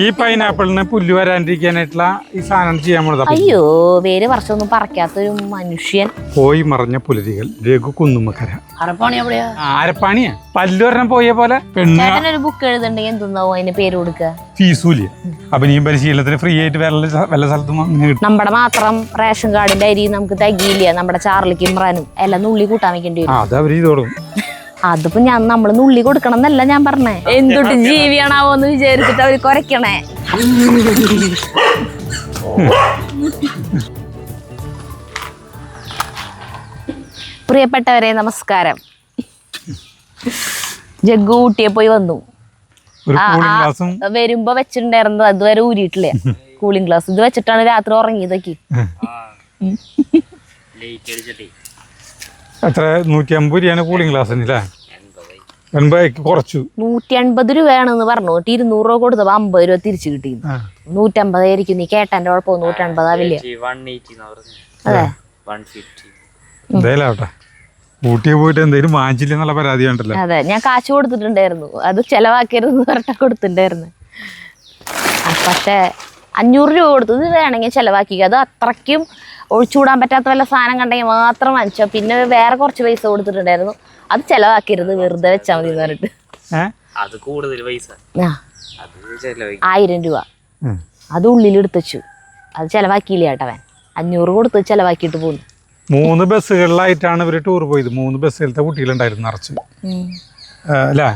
ഈ പൈനാപ്പിളിന് പുല്ല് വരാണ്ടിരിക്കാനായിട്ടുള്ള ഈ സാധനം ചെയ്യാൻ പോണത്. അയ്യോ, വേര് വർഷമൊന്നും പറക്കാത്തൊരു മനുഷ്യൻ. പോയി മറഞ്ഞ പുലരികൾ രഘു കുന്നുമ്മക്കര. ആരപ്പാണിയാ പല്ല് വരണം പോയ പോലെ. ചേട്ടനൊരു ബുക്ക് എഴുതണ്ടെങ്കിൽ എന്തുന്നാവും അതിന് പേര് കൊടുക്കുക? ഫീസൂല്. അഭിനയം പരിശീലനത്തിന് ഫ്രീ ആയിട്ട് വല്ല സ്ഥലത്തും നമ്മുടെ മാത്രം റേഷൻ കാർഡിന്റെ അരി നമുക്ക് തികയില്ല. നമ്മുടെ ചാർലിക്കും ഇമ്രാനും എല്ലാം നുള്ളി കൂട്ടാൻ വെക്കേണ്ടി വരും. അത് അവര് ചെയ്ത് കൊടുക്കും. അതിപ്പോ നമ്മള് നുള്ളി കൊടുക്കണം എന്നല്ല ഞാൻ പറഞ്ഞേ. എന്തൊട്ട് ജീവിയാണാവോ എന്ന് വിചാരിച്ചിട്ട് അവര് കുരയ്ക്കണേ. പ്രിയപ്പെട്ടവരെ നമസ്കാരം. ജഗ്ഗു ഊട്ടിയെ പോയി വന്നു. വരുമ്പോ വെച്ചിട്ടുണ്ടായിരുന്നത് അതുവരെ ഊരിയിട്ടില്ലേ കൂളിംഗ് ഗ്ലാസ്. ഇത് വെച്ചിട്ടാണ് രാത്രി ഉറങ്ങിയതൊക്കെ. എത്ര 150 രൂപയാണ് കൂളിംഗ് ഗ്ലാസ്സിനല്ലേ? 80 കുറച്ചു. 150 രൂപയാണെന്ന് പറഞ്ഞു. 200 രൂപ കൊടുത്തപ്പോ 50 രൂപ തിരിച്ചു കിട്ടി. 150 ആയിരിക്കും. നീ കേട്ടന്റെ കുഴപ്പം 150 ആവില്ലേ? അതെ, എന്തായാലും ഊട്ടിയെ പോയിട്ട് എന്തെങ്കിലും വാങ്ങിച്ചില്ല എന്നുള്ള പരാതി ഉണ്ടല്ലോ. അതെ, ഞാൻ കാശ് കൊടുത്തിട്ടുണ്ടായിരുന്നു. അത് ചെലവാക്കരുതെന്ന് പറഞ്ഞ കൊടുത്തിട്ടുണ്ടായിരുന്നു. പക്ഷെ 500 രൂപ കൊടുത്തത് വേണമെങ്കിൽ ചെലവാക്കി. അത് അത്രയ്ക്കും ഒഴിച്ചുകൂടാൻ പറ്റാത്ത വല്ല സാധനം കണ്ടെങ്കിൽ മാത്രം വാങ്ങിച്ചോ. പിന്നെ വേറെ കുറച്ച് പൈസ കൊടുത്തിട്ടുണ്ടായിരുന്നു. അത് ചെലവാക്കരുത്, വെറുതെ വെച്ചാൽ മതി എന്ന് പറഞ്ഞിട്ട്. അത് കൂടുതൽ പൈസ 1000 രൂപ അത് ഉള്ളിലെടുത്ത് വെച്ചു. അത് ചെലവാക്കിയില്ല ചേട്ടവൻ. 500 കൊടുത്ത് ചെലവാക്കിയിട്ട് പോന്നു. 3 ബസ്സുകളിലായിട്ടാണ് ഇവര് ടൂർ പോയത്. 3 ബസ്സിലത്തെ കുട്ടികളുണ്ടായിരുന്നു നിറച്ച് അല്ലേ?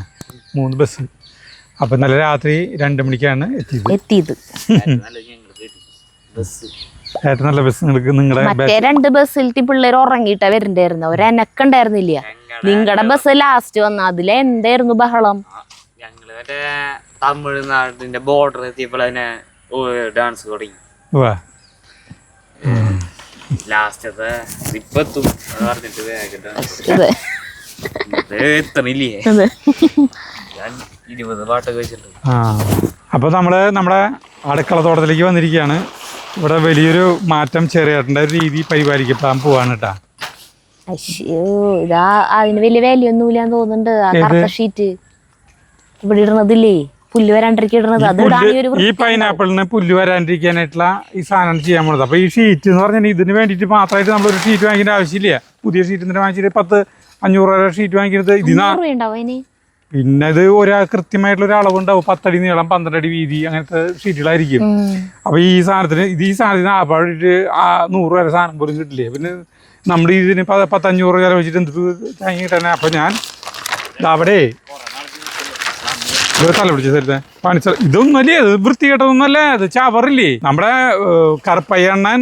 3 ബസ്. അപ്പൊ നല്ല രാത്രി 2 മണിക്കാണ് എത്തിയത്. ഏറ്റവും നല്ല ബസ് നിങ്ങളുടെ മറ്റേ 2 ബസ്സിലത്തെ പിള്ളേർ ഉറങ്ങിയിട്ടാ വരണ്ടായിരുന്നു. ഒരെനക്കുണ്ടായിരുന്നില്ല. നിങ്ങളുടെ ബസ് ലാസ്റ്റ് വന്ന അതിലെ എന്തായിരുന്നു ബഹളം. ഞങ്ങള് മറ്റേ തമിഴ്നാടിന്റെ ബോർഡർ എത്തിയപ്പോൾ അതിനെ ഡാൻസ് തുടങ്ങി. ലാസ്റ്റത്തെ ഇപ്പത്തും പറഞ്ഞിട്ട് എത്തണില്ലേ? 20 പാട്ടൊക്കെ വെച്ചിട്ടുണ്ട്. അപ്പൊ നമ്മുടെ അടുക്കള തോട്ടത്തിലേക്ക് വന്നിരിക്കുകയാണ്. ഇവിടെ വലിയൊരു മാറ്റം ചെറിയേട്ടൻ്റെ ഒരു രീതി പരിപാലിക്കപ്പെടാൻ പോവാണ് കേട്ടാ. അയ്യോ, ഇതാ അതിന് വലിയ വിലയൊന്നുമില്ലാന്ന് തോന്നുന്നുണ്ട്. ആ കറുത്ത ഷീറ്റ് ഇവിടെ ഇടണതില്ലേ, പുല്ല് വരാണ്ടിരിക്കണത്. അത് ഈ പൈനാപ്പിളിന് പുല്ല് വരാണ്ടിരിക്കാനായിട്ടുള്ള ഈ സാധനം ചെയ്യാൻ പോണത്. അപ്പൊ ഈ ഷീറ്റ് എന്ന് പറഞ്ഞാൽ ഇതിന് വേണ്ടിയിട്ട് മാത്രമായിട്ട് നമ്മളൊരു ഷീറ്റ് വാങ്ങിക്കേണ്ട ആവശ്യമില്ല. പുതിയ ഷീറ്റ് വാങ്ങിച്ചിട്ട് 10-500 രൂപ ഷീറ്റ് വാങ്ങിക്കുന്നത് ഇതിനാ. പിന്നെ ഇത് കൃത്യമായിട്ടുള്ള ഒരു അളവുണ്ടാവും. 10 അടി നീളം, 12 അടി വീതി, അങ്ങനത്തെ ഷീറ്റുകളായിരിക്കും. അപ്പൊ ഈ സാധനത്തിന് ആപ്പാടിട്ട് 100 വരെ സാധനം പോലും കിട്ടില്ലേ. പിന്നെ നമ്മുടെ ഇതിന് 10-500 രൂപ വെച്ചിട്ട് എന്ത് താങ്ങി കിട്ടാനാ. അപ്പൊ ഞാൻ അവിടെ തല പിടിച്ച സ്ഥലത്തെ പണിച്ച ഇതൊന്നുമല്ലേ, അത് വൃത്തികെട്ടതൊന്നുമല്ല. അത് ചവറില്ലേ, നമ്മുടെ കറുപ്പയ്യണ്ണൻ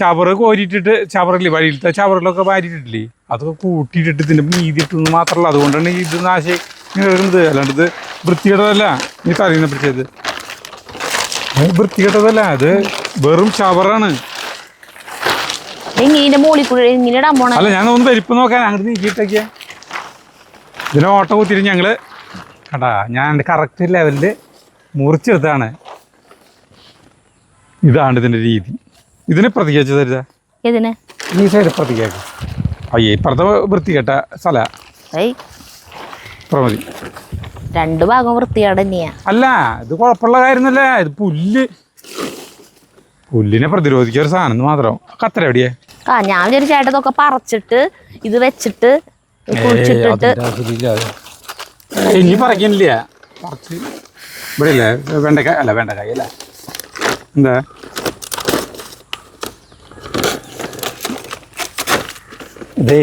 ചവറ് കോരിയിട്ടിട്ട്, ചവറില്ലേ വഴിയിലത്തെ ചവറിലൊക്കെ വാരിയിട്ടില്ലേ, അതൊക്കെ കൂട്ടിയിട്ടിട്ട് ഇതിന്റെ മീതിയിട്ടെന്ന് മാത്രമല്ല. അതുകൊണ്ടാണ് ഇത് നാശം വരുന്നത്. അല്ലാണ്ട് ഇത് വൃത്തികെട്ടതല്ല. നീ തലയിന്ന് പിടിച്ചത് വൃത്തികെട്ടതല്ല, അത് വെറും ചവറാണ്. അല്ല, ഞാൻ ഒന്ന് വലിപ്പം നോക്കാൻ അങ്ങോട്ട് നീക്കിയിട്ടൊക്കെയ ഇതിനെ ഓട്ടം കുത്തിയിട്ട് ഞങ്ങള് കണ്ടാ. ഞാൻ കറക്റ്റ് ലെവലില് മുറിച്ചെടുത്താണ്. ഇതാണ് ഇതിന്റെ രീതി. ഇതിനെ പ്രതികരിച്ചു തരുക. ഈ സൈഡ് പ്രതികരിക്കും. അയ്യേ, ഇപ്പുറത്തെ വൃത്തികെട്ട സ്ഥല മതി. 2 ഭാഗം വൃത്തികേട് തന്നെയാ. അല്ല, ഇത് കുഴപ്പമുള്ള കാര്യമൊന്നുമല്ല. ഇത് പുല്ലിനെ പ്രതിരോധിക്കുക ഒരു സാധനം മാത്രം. കത്തര എവിടെയാ? ഞാൻ വിചാരിച്ച ചേട്ടതൊക്കെ പറിച്ചിട്ട് ഇത് വെച്ചിട്ട് കുഴിച്ചിട്ടിട്ട് ഇനി പറക്കില്ല. പറിച്ച് ഇവിടെ ഇല്ലേ വെണ്ടക്കായ അല്ല എന്താ ഇതേ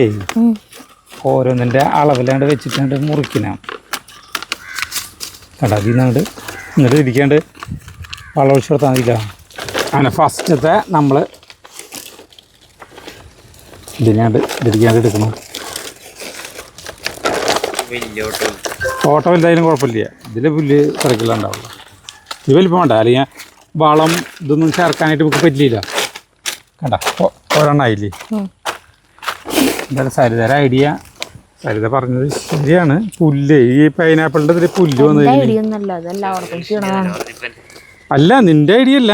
ഓരോന്നിൻ്റെ അളവിലാണ്ട് വെച്ചിട്ടാണ്ട് മുറിക്കണം. കടതിന്നാണ്ട് എന്നിട്ട് ഇരിക്കാണ്ട് വെള്ളം ഒഴിച്ച് കൊടുത്താൽ മതിയില്ല. അങ്ങനെ ഫസ്റ്റത്തെ നമ്മൾ ഇതിനാണ്ട് ഇതിരിക്കാണ്ട് എടുക്കണം. ഓട്ടം എന്തായാലും കുഴപ്പമില്ല. ഇതിൽ പുല്ല് തിരക്കില്ല ഉണ്ടാവില്ല. ഇത് വലിപ്പം വേണ്ട, അല്ലെങ്കിൽ വളം ഇതൊന്നും ചേർക്കാനായിട്ട് നമുക്ക് പറ്റില്ല. കണ്ട ഒരെണ്ണായില്ലേ. എന്തായാലും സരിതയുടെ ഐഡിയ, സരിത പറഞ്ഞത് ശരിയാണ്. പുല്ല് ഈ പൈനാപ്പിളിൻ്റെ ഇതിൽ പുല്ല് വന്നു. അല്ല, നിന്റെ ഐഡിയ അല്ല.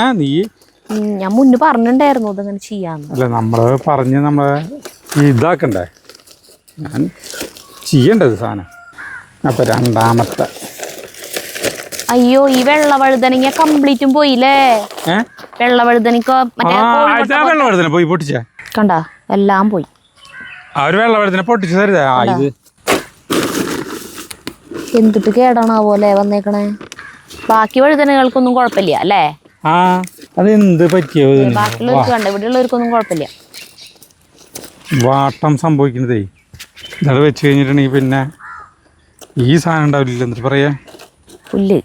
ഞാൻ മുന്നേ പറഞ്ഞിട്ടുണ്ടായിരുന്നു അതങ്ങനെ ചെയ്യാന്ന്. അല്ല, നമ്മള് പറഞ്ഞ് നമ്മളെ ഇതാക്കണ്ടേ, ഞാൻ ചെയ്യേണ്ടത് സാധനം. അപ്പം രണ്ടാമത്തെ അയ്യോ ഈ വെള്ള വഴുതനങ്ങ കംപ്ലീറ്റും പോയില്ലേ. വെള്ള വഴുതനക്ക വെള്ള വഴുതന പോയി പൊട്ടിച്ചേ കണ്ട എല്ലാം പോയി. അവര് വെള്ള വഴുതന പൊട്ടിച്ചു തരുതാ. ഇത് എന്തിട്ട് കേടാണാ പോലെ വന്നേക്കണേ. ബാക്കി വഴുതനകൾക്കൊന്നും കുഴപ്പമില്ല അല്ലേ. അതെന്ത് പറ്റിയോ ബാക്കിയുള്ളവർക്ക് കണ്ട ഇവിടെയുള്ളവർക്കൊന്നും കുഴപ്പമില്ല. വാട്ടം സംഭവിക്കുന്നതേ ഇതത് വെച്ച് കഴിഞ്ഞിട്ടുണ്ടെങ്കിൽ പിന്നെ ഈ സാധനം ഉണ്ടാവില്ല. എന്നിട്ട് പറയാ പുല്ല്.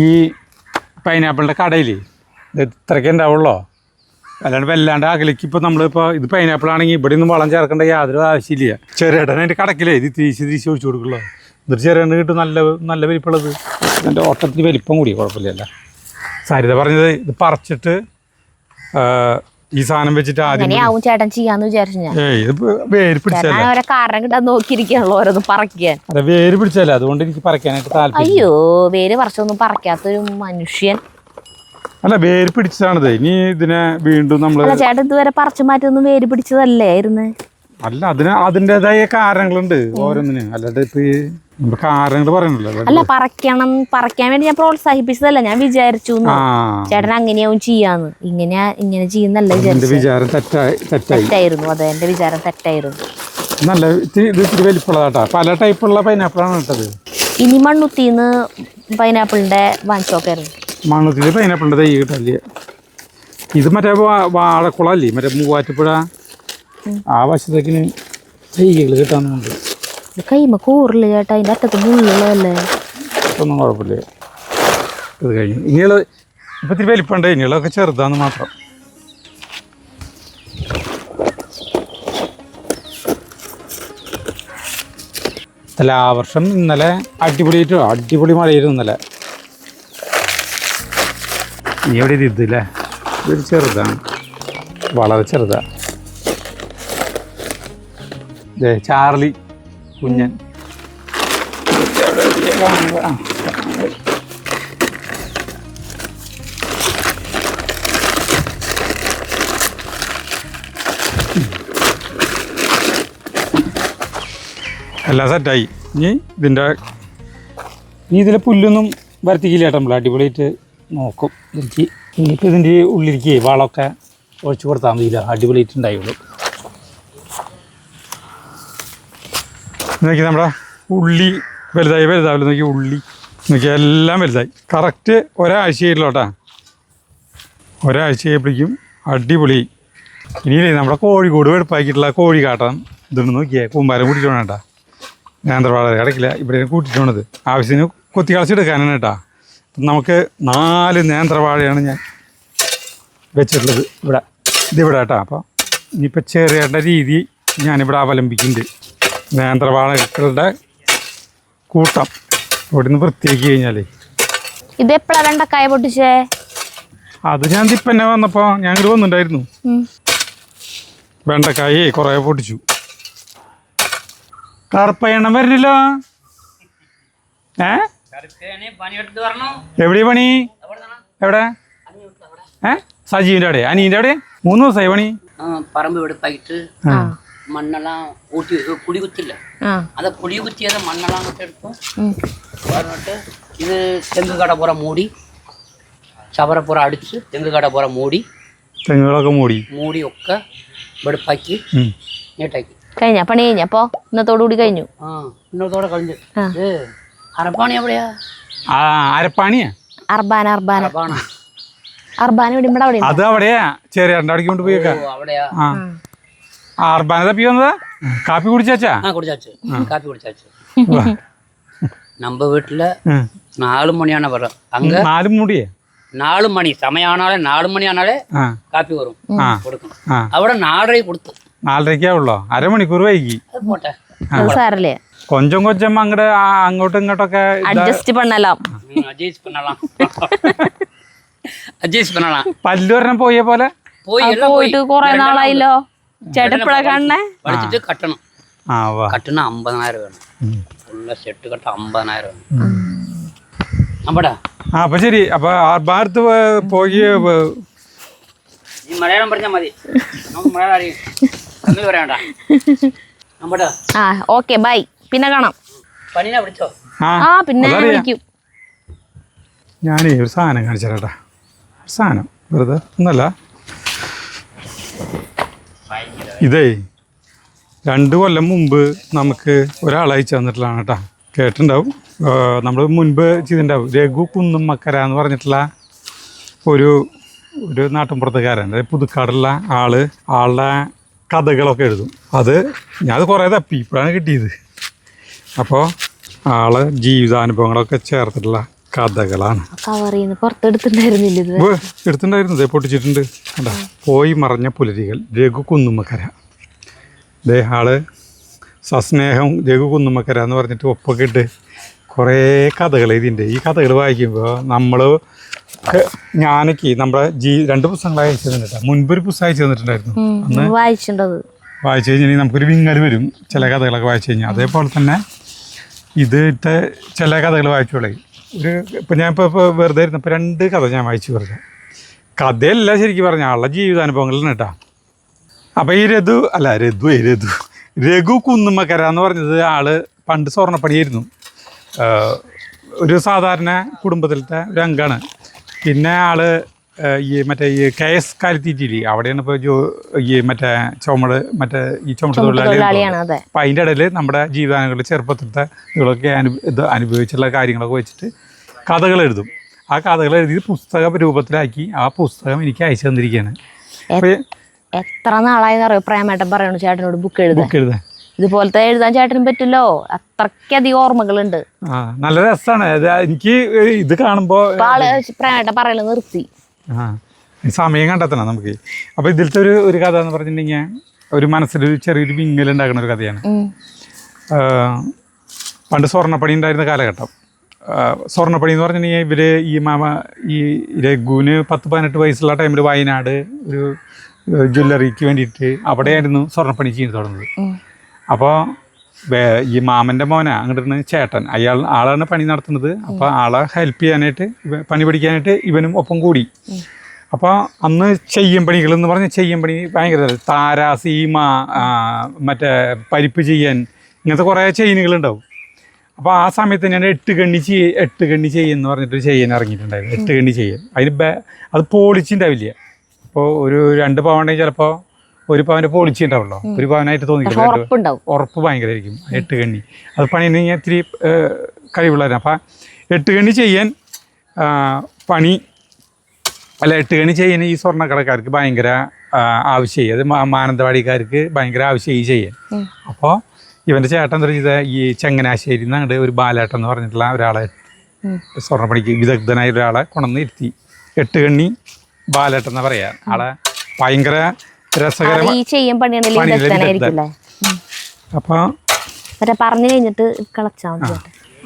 ഈ പൈനാപ്പിളിൻ്റെ കടയില് ഇത് ഇത്രയ്ക്ക് ഉണ്ടാവുള്ളോ. അല്ലാണ്ട് വല്ലാണ്ട് അകലേക്ക് ഇപ്പോൾ നമ്മളിപ്പോൾ ഇത് പൈനാപ്പിൾ ആണെങ്കിൽ ഇവിടെ ഒന്നും വളം ചേർക്കേണ്ട യാതൊരു ആവശ്യമില്ല. ചെറിയേട്ടൻ അതിൻ്റെ കടക്കില്ലേ ഇത് തിരിച്ച് ഒഴിച്ചു കൊടുക്കുള്ളൂ. എന്നിട്ട് ചെറിയ കിട്ടും നല്ല വലിപ്പമുള്ളത്. അതിൻ്റെ ഓട്ടത്തിൽ വലിപ്പം കൂടി കുഴപ്പമില്ല. സരിത പറഞ്ഞത് ഇത് പറിച്ചിട്ട് ഈ സാധനം വെച്ചിട്ട് ആദ്യം ചേട്ടൻ ചെയ്യാന്ന് വിചാരിച്ചു ഞാൻ. വേര് പിടിച്ചല്ല കാരണം കിട്ടാൻ നോക്കിയിരിക്കുകയാണല്ലോ ഓരോന്ന് പറിക്കാൻ. അതെ വേര് പിടിച്ചല്ല, അതുകൊണ്ട് എനിക്ക് പറിക്കാനായിട്ട് താല്പര്യം. അയ്യോ വേര് പറിച്ചൊന്നും പറിക്കാത്തൊരു മനുഷ്യൻ. അല്ല വേര് പിടിച്ചതാണിത്. ഇനി ഇതിനെ വീണ്ടും നമ്മള് ചേട്ടൻ ഇതുവരെ പറിച്ചു മാറ്റൊന്നും വേര് പിടിച്ചതല്ലായിരുന്നു. അല്ല അതിൻ്റെതായ കാരണങ്ങളുണ്ട് ഓരോന്നിന്. അല്ലാണ്ട് ഇപ്പൊ കാരണങ്ങൾ പറയണല്ലോ. അല്ല പറിക്കാൻ വേണ്ടി ഞാൻ പ്രോത്സാഹിപ്പിച്ചതല്ല. ഞാൻ വിചാരിച്ചു ചേട്ടൻ അങ്ങനെയാവും ചെയ്യാന്ന്. ഇങ്ങനെ ചെയ്യുന്നല്ല വിചാരം തെറ്റായിരുന്നു. അതെ എന്റെ വിചാരം തെറ്റായിരുന്നു. നല്ല ഇത്തിരി വലിപ്പുള്ളതാട്ടാ. പല ടൈപ്പുള്ള പൈനാപ്പിളാണ് ഇട്ടത്. ഇനി മണ്ണുത്തിന്ന് പൈനാപ്പിളിന്റെ വാങ്ങിച്ചോക്കായിരുന്നു. മണ്ണുത്തില് പൈനാപ്പിളിന്റെ തൈ കിട്ടല്ലേ. ഇത് മറ്റേ വാഴക്കുളല്ലേ, മറ്റേ മൂവാറ്റുപുഴ ആ വശത്തേക്കിന് തൈകൾ കിട്ടാന്നുണ്ട്. കൈമ കൂറില്ല ചേട്ടാ, അതിന്റെ അറ്റത്ത് മുള്ളുള്ളതല്ലേ. ഒന്നും കുഴപ്പമില്ല. ഇത് കഴിഞ്ഞു. ഇനിയുള്ള ഇപ്പം ഇത്തിരി വലിപ്പമുണ്ട്. ഇനിയുള്ളതൊക്കെ ചെറുതാന്ന് മാത്രം. അല്ല ആ വർഷം ഇന്നലെ അടിപൊളി മഴയായിരുന്നു ഇന്നലെ. ഇനി എവിടെ ഇതില്ലേ, ഇതൊരു ചെറുതാണ്, വളരെ ചെറുതാണ്. ചാർലി കുഞ്ഞൻ എല്ലാം സെറ്റായി. ഇനി ഇതിലെ പുല്ലൊന്നും വരത്തിക്കില്ല കേട്ടോ. നമ്മൾ അടിപൊളിയായിട്ട് നോക്കും. ഇനിയിപ്പോൾ ഇതിൻ്റെ ഉള്ളിലേക്ക് വളമൊക്കെ ഒഴിച്ചു കൊടുത്താൽ മതിയില്ല, അടിപൊളിയായിട്ട് ഉണ്ടായുള്ളൂ. നോക്കി നമ്മുടെ ഉള്ളി വലുതാവില്ല. നോക്കി ഉള്ളി നോക്കി എല്ലാം വലുതായി. കറക്റ്റ് ഒരാഴ്ചയായില്ലോ കേട്ടാ. ഒരാഴ്ചയായപ്പോഴേക്കും അടിപൊളി. ഇനിയില്ലേ നമ്മുടെ കോഴിക്കോട് വെടുപ്പാക്കിയിട്ടുള്ള കോഴിക്കാട്ടം ഇതുണ്ട്. നോക്കിയേ കൂമ്പാരം കൂട്ടിയിട്ട് വേണം കേട്ടാ. നേന്ത്രവാഴ കിടക്കില്ല, ഇവിടെ കൂട്ടിയിട്ട് വേണത്. ആവശ്യത്തിന് കൊത്തി കളച്ചെടുക്കാനാണ് കേട്ടാ. നമുക്ക് 4 നേന്ത്രവാഴയാണ് ഞാൻ വെച്ചിട്ടുള്ളത് ഇതിവിടെ കേട്ടോ. അപ്പോൾ ഇനിയിപ്പോൾ ചെറിയ രീതി ഞാനിവിടെ അവലംബിക്കുന്നുണ്ട്. നേന്ത്രവാഴകളുടെ കൂട്ടം ഇവിടെ നിന്ന് വൃത്തിയാക്കി കഴിഞ്ഞാലേ. ഇതെപ്പോഴാണ് വെണ്ടക്കായ പൊട്ടിച്ചേ? അത് ഞാൻ തിപ്പന്നെ വന്നപ്പോൾ ഞാൻ ഇങ്ങോട്ട് വന്നിട്ടുണ്ടായിരുന്നു. വെണ്ടക്കായേ കുറേ പൊട്ടിച്ചു. കറുപ്പയണ്ണം വരുന്നില്ലോ. എവിടെ പണി? എവിടെ? സജീവിൻ്റെ അവിടെ, അനീൻ്റെ അവിടെ. 3 ദിവസമായി പണി. പറമ്പ് വെടുപ്പായിട്ട് മണ്ണെല്ലാം ഊട്ടി കുടി കുത്തില്ല, അത് കുടി കുത്തിയത് മണ്ണെല്ലാം അങ്ങോട്ട് എടുത്തു പറഞ്ഞിട്ട് ഇത് തെങ്ങ് കട പുറ മൂടി, ചവറപ്പുറ അടിച്ച് തെങ്ങ് കട പുറ മൂടി, തെങ്ങുകളൊക്കെ മൂടി ഒക്കെ വെടുപ്പാക്കി നീട്ടാക്കി കഴിഞ്ഞ പണി കഴിഞ്ഞപ്പോ ഇന്നത്തോടുകൂടി കഴിഞ്ഞു. ഇന്നത്തോടെ കഴിഞ്ഞു. അറപ്പാണി എവിടെയാ? അരപ്പാണിയാ? അർബാന ഇവിടെ അവിടെ. അത് അവിടെയാ ചെറിയ അവിടേക്ക് കൊണ്ട് പോയേക്കാ. അവിടെയാ അർബാന തപ്പി വന്നതാ. കാപ്പി കുടിച്ചാച്ചാ? കാപ്പി കുടിച്ചാച്ചു. நம்ம வீட்டுல 4 மணியான வரும். அங்க 4 மணியே 4 மணி சமயானாலே 4 மணி ஆனாலே காப்பி வரும் கொடுக்கும். അവിടെ 4:30 കൊടുത്തു. 4:30 ഉള്ളോ? അരമണിക്കൂർ വൈകി. പോട്ടെ സാറല്ലേ, കൊഞ്ചം അങ്ങോട്ടും ഇങ്ങോട്ടൊക്കെ അഡ്ജസ്റ്റ് പണ്ണലാം. പല്ലു ഒരെണ്ണം പോയ പോലെ പോയിട്ട് കൊറേ നാളായില്ലോ. ചേട്ടപ്പഴ കാണണേ പഠിച്ചിട്ട് കട്ടണം. കട്ടണ 50,000 വേണം. ഫുള്ള സെറ്റ് കട്ട 50,000 വേണം. അപ്പടാ അപ്പൊ ശരി. അപ്പൊ ഭാരത്ത് പോയി നീ മലയാളം പറഞ്ഞാൽ മതി, നമുക്ക് മലയാളം അറിയും, തമിഴ് പറയണ്ട. അമ്പടാ ഓക്കെ ബൈ, പിന്നെ കാണാം. പനിനെ വിളിച്ചോ? പിന്നെ വിളിക്കും. ഞാനേ ഒരു സാധനം കാണിച്ചു തരാം കേട്ടോ. സാധനം വെറുതെ ഒന്നല്ല, ഇതേ 2 കൊല്ലം മുമ്പ് നമുക്ക് ഒരാൾ അയച്ചു തന്നിട്ടുള്ളതാണ് കേട്ടോ. കേട്ടിട്ടുണ്ടാവും, നമ്മൾ മുൻപ് ചെയ്തിട്ടുണ്ടാവും. രഘു കുന്നുമ്മക്കര എന്ന് പറഞ്ഞിട്ടുള്ള ഒരു നാട്ടിൻപുറത്തുകാരൻ, അതായത് പുതുക്കാടുള്ള ആളുടെ കഥകളൊക്കെ എഴുതും. ഞാൻ കുറേ തപ്പി ഇപ്പോഴാണ് കിട്ടിയത്. അപ്പോൾ ആളെ ജീവിതാനുഭവങ്ങളൊക്കെ ചേർത്തിട്ടുള്ള കഥകളാണ്. എടുത്തിട്ടുണ്ടായിരുന്നു, പൊട്ടിച്ചിട്ടുണ്ട്. കണ്ടാ, പോയി മറഞ്ഞ പുലരികൾ, രഘു കുന്നുമ്മക്കര. ആള് സസ്നേഹം രഘു കുന്നുമ്മക്കര എന്ന് പറഞ്ഞിട്ട് ഒപ്പൊക്കെ ഇട്ട് കുറേ കഥകൾ എഴുതിയിട്ടുണ്ട്. ഈ കഥകൾ വായിക്കുമ്പോൾ ഞാനൊക്കെ നമ്മുടെ 2 പുസ്തകങ്ങൾ അയച്ചു തന്നിട്ടാ. മുൻപൊരു പുസ്തകം അയച്ചു തന്നിട്ടുണ്ടായിരുന്നു. അന്ന് വായിച്ചു കഴിഞ്ഞാൽ നമുക്കൊരു വിങ്ങൽ വരും ചില കഥകളൊക്കെ വായിച്ചു കഴിഞ്ഞാൽ. അതേപോലെ തന്നെ ഇതിട്ട് ചില കഥകൾ വായിച്ചോളേ. ഇപ്പം ഞാനിപ്പോൾ വെറുതെ ഇരുന്നപ്പോൾ 2 കഥ ഞാൻ വായിച്ചു. വെറുതെ കഥയല്ല, ശരിക്കും പറഞ്ഞ ആളുടെ ജീവിതാനുഭവങ്ങളാണ് കേട്ടോ. അപ്പോൾ ഈ രഘു കുന്നുമ്മക്കര എന്ന് പറഞ്ഞത് ആള് പണ്ട് സ്വർണ്ണപ്പണിയായിരുന്നു. ഒരു സാധാരണ കുടുംബത്തിലത്തെ ഒരു അംഗമാണ്. പിന്നെ ആള് ഈ KS കാലിത്തീറ്റില്ലേ, അവിടെയാണ് ഇപ്പോൾ ചുമട്ട് തൊഴിലാളിയാണ്. അപ്പം അതിൻ്റെ ഇടയിൽ നമ്മുടെ ജീവിതാനുഭവങ്ങൾ ചെറുപ്പത്തിലത്തെ ഇതൊക്കെ അനുഭവിച്ചുള്ള കാര്യങ്ങളൊക്കെ വെച്ചിട്ട് കഥകൾ എഴുതും. ആ കഥകൾ എഴുതി പുസ്തക രൂപത്തിലാക്കി ആ പുസ്തകം എനിക്ക് അയച്ചു തന്നിരിക്കുകയാണ്. എത്ര നാളായെന്ന് അറിയോ പ്രേമേട്ടൻ പറയണു ചേട്ടനോട് ബുക്ക് എഴുതാൻ. ഇതുപോലത്തെ എഴുതാൻ ചേട്ടനും പറ്റില്ലോ, അത്രയ്ക്കധികം ഓർമ്മകളുണ്ട്. നല്ല രസമാണ് എനിക്ക് ഇത് കാണുമ്പോൾ. പ്രേമേട്ടൻ പറയല് നിർത്തി, സമയം കണ്ടെത്തണം നമുക്ക്. അപ്പോൾ ഇതിലത്തെ ഒരു കഥ എന്ന് പറഞ്ഞിട്ടുണ്ടെങ്കിൽ ഒരു മനസ്സിലൊരു ചെറിയൊരു വിങ്ങലുണ്ടാക്കുന്ന ഒരു കഥയാണ്. പണ്ട് സ്വർണ്ണപ്പണി ഉണ്ടായിരുന്ന കാലഘട്ടം. സ്വർണ്ണപ്പണി എന്ന് പറഞ്ഞിട്ടുണ്ടെങ്കിൽ ഈ രഘുവിന് 10-18 വയസ്സുള്ള ടൈമിൽ വയനാട് ഒരു ജ്വല്ലറിക്ക് വേണ്ടിയിട്ട് അവിടെയായിരുന്നു സ്വർണ്ണപ്പണി ചെയ്ത് തുടങ്ങുന്നത്. അപ്പോൾ ഈ മാമൻ്റെ മോനാ അങ്ങോട്ട് ചേട്ടൻ, ആളാണ് പണി നടത്തുന്നത്. അപ്പോൾ ആളെ ഹെൽപ്പ് ചെയ്യാനായിട്ട്, പണി പഠിക്കാനായിട്ട് ഇവനും ഒപ്പം കൂടി. അപ്പോൾ അന്ന് പണികൾ എന്ന് പറഞ്ഞാൽ പണി ഭയങ്കര താര, സീമ, മറ്റേ പരിപ്പ് ചെയ്യാൻ, ഇങ്ങനത്തെ കുറേ ചെയിനുകളുണ്ടാവും. അപ്പോൾ ആ സമയത്ത് ഞാൻ 8 കണ്ണി ചെയ്യുമെന്ന് പറഞ്ഞിട്ട് ചെയ്യാൻ ഇറങ്ങിയിട്ടുണ്ടായിരുന്നു. 8 കണ്ണി ചെയ്യാൻ അത് പോളിച്ചിണ്ടാവില്ല. ഇപ്പോൾ ഒരു 2 പവൻ ഉണ്ടെങ്കിൽ ചിലപ്പോൾ 1 പവൻ്റെ പോളിച്ചി ഉണ്ടാവുള്ളൂ. 1 പവനായിട്ട് തോന്നിയിട്ടുണ്ട്. ഉറപ്പ് ഭയങ്കരമായിരിക്കും 8 കണ്ണി. അത് പണി കഴിഞ്ഞാൽ ഇത്തിരി കഴിവുള്ളവരാണ്. അപ്പം 8 കണ്ണി ചെയ്യാൻ 8 കണ്ണി ചെയ്യാൻ ഈ സ്വർണ്ണക്കടക്കാർക്ക് ഭയങ്കര ആവശ്യമായി. അത് മാനന്തവാടിക്കാർക്ക് ഭയങ്കര ആവശ്യമായി ചെയ്യാൻ. അപ്പോൾ ഇവൻ്റെ ചേട്ടൻ എന്താ ചെയ്ത, ഈ ചങ്ങനാശ്ശേരിയിൽ നിന്ന് അങ്ങോട്ട് ഒരു ബാലേട്ടൻ എന്ന് പറഞ്ഞിട്ടുള്ള ഒരാളെ, സ്വർണ്ണപ്പണിക്ക് വിദഗ്ധനായ ഒരാളെ കൊണ്ടുവന്ന് ഇരുത്തി. 8 കണ്ണി ബാലേട്ടൻ എന്നാ പറയാ. ആളെ ഭയങ്കര രസകരമായ.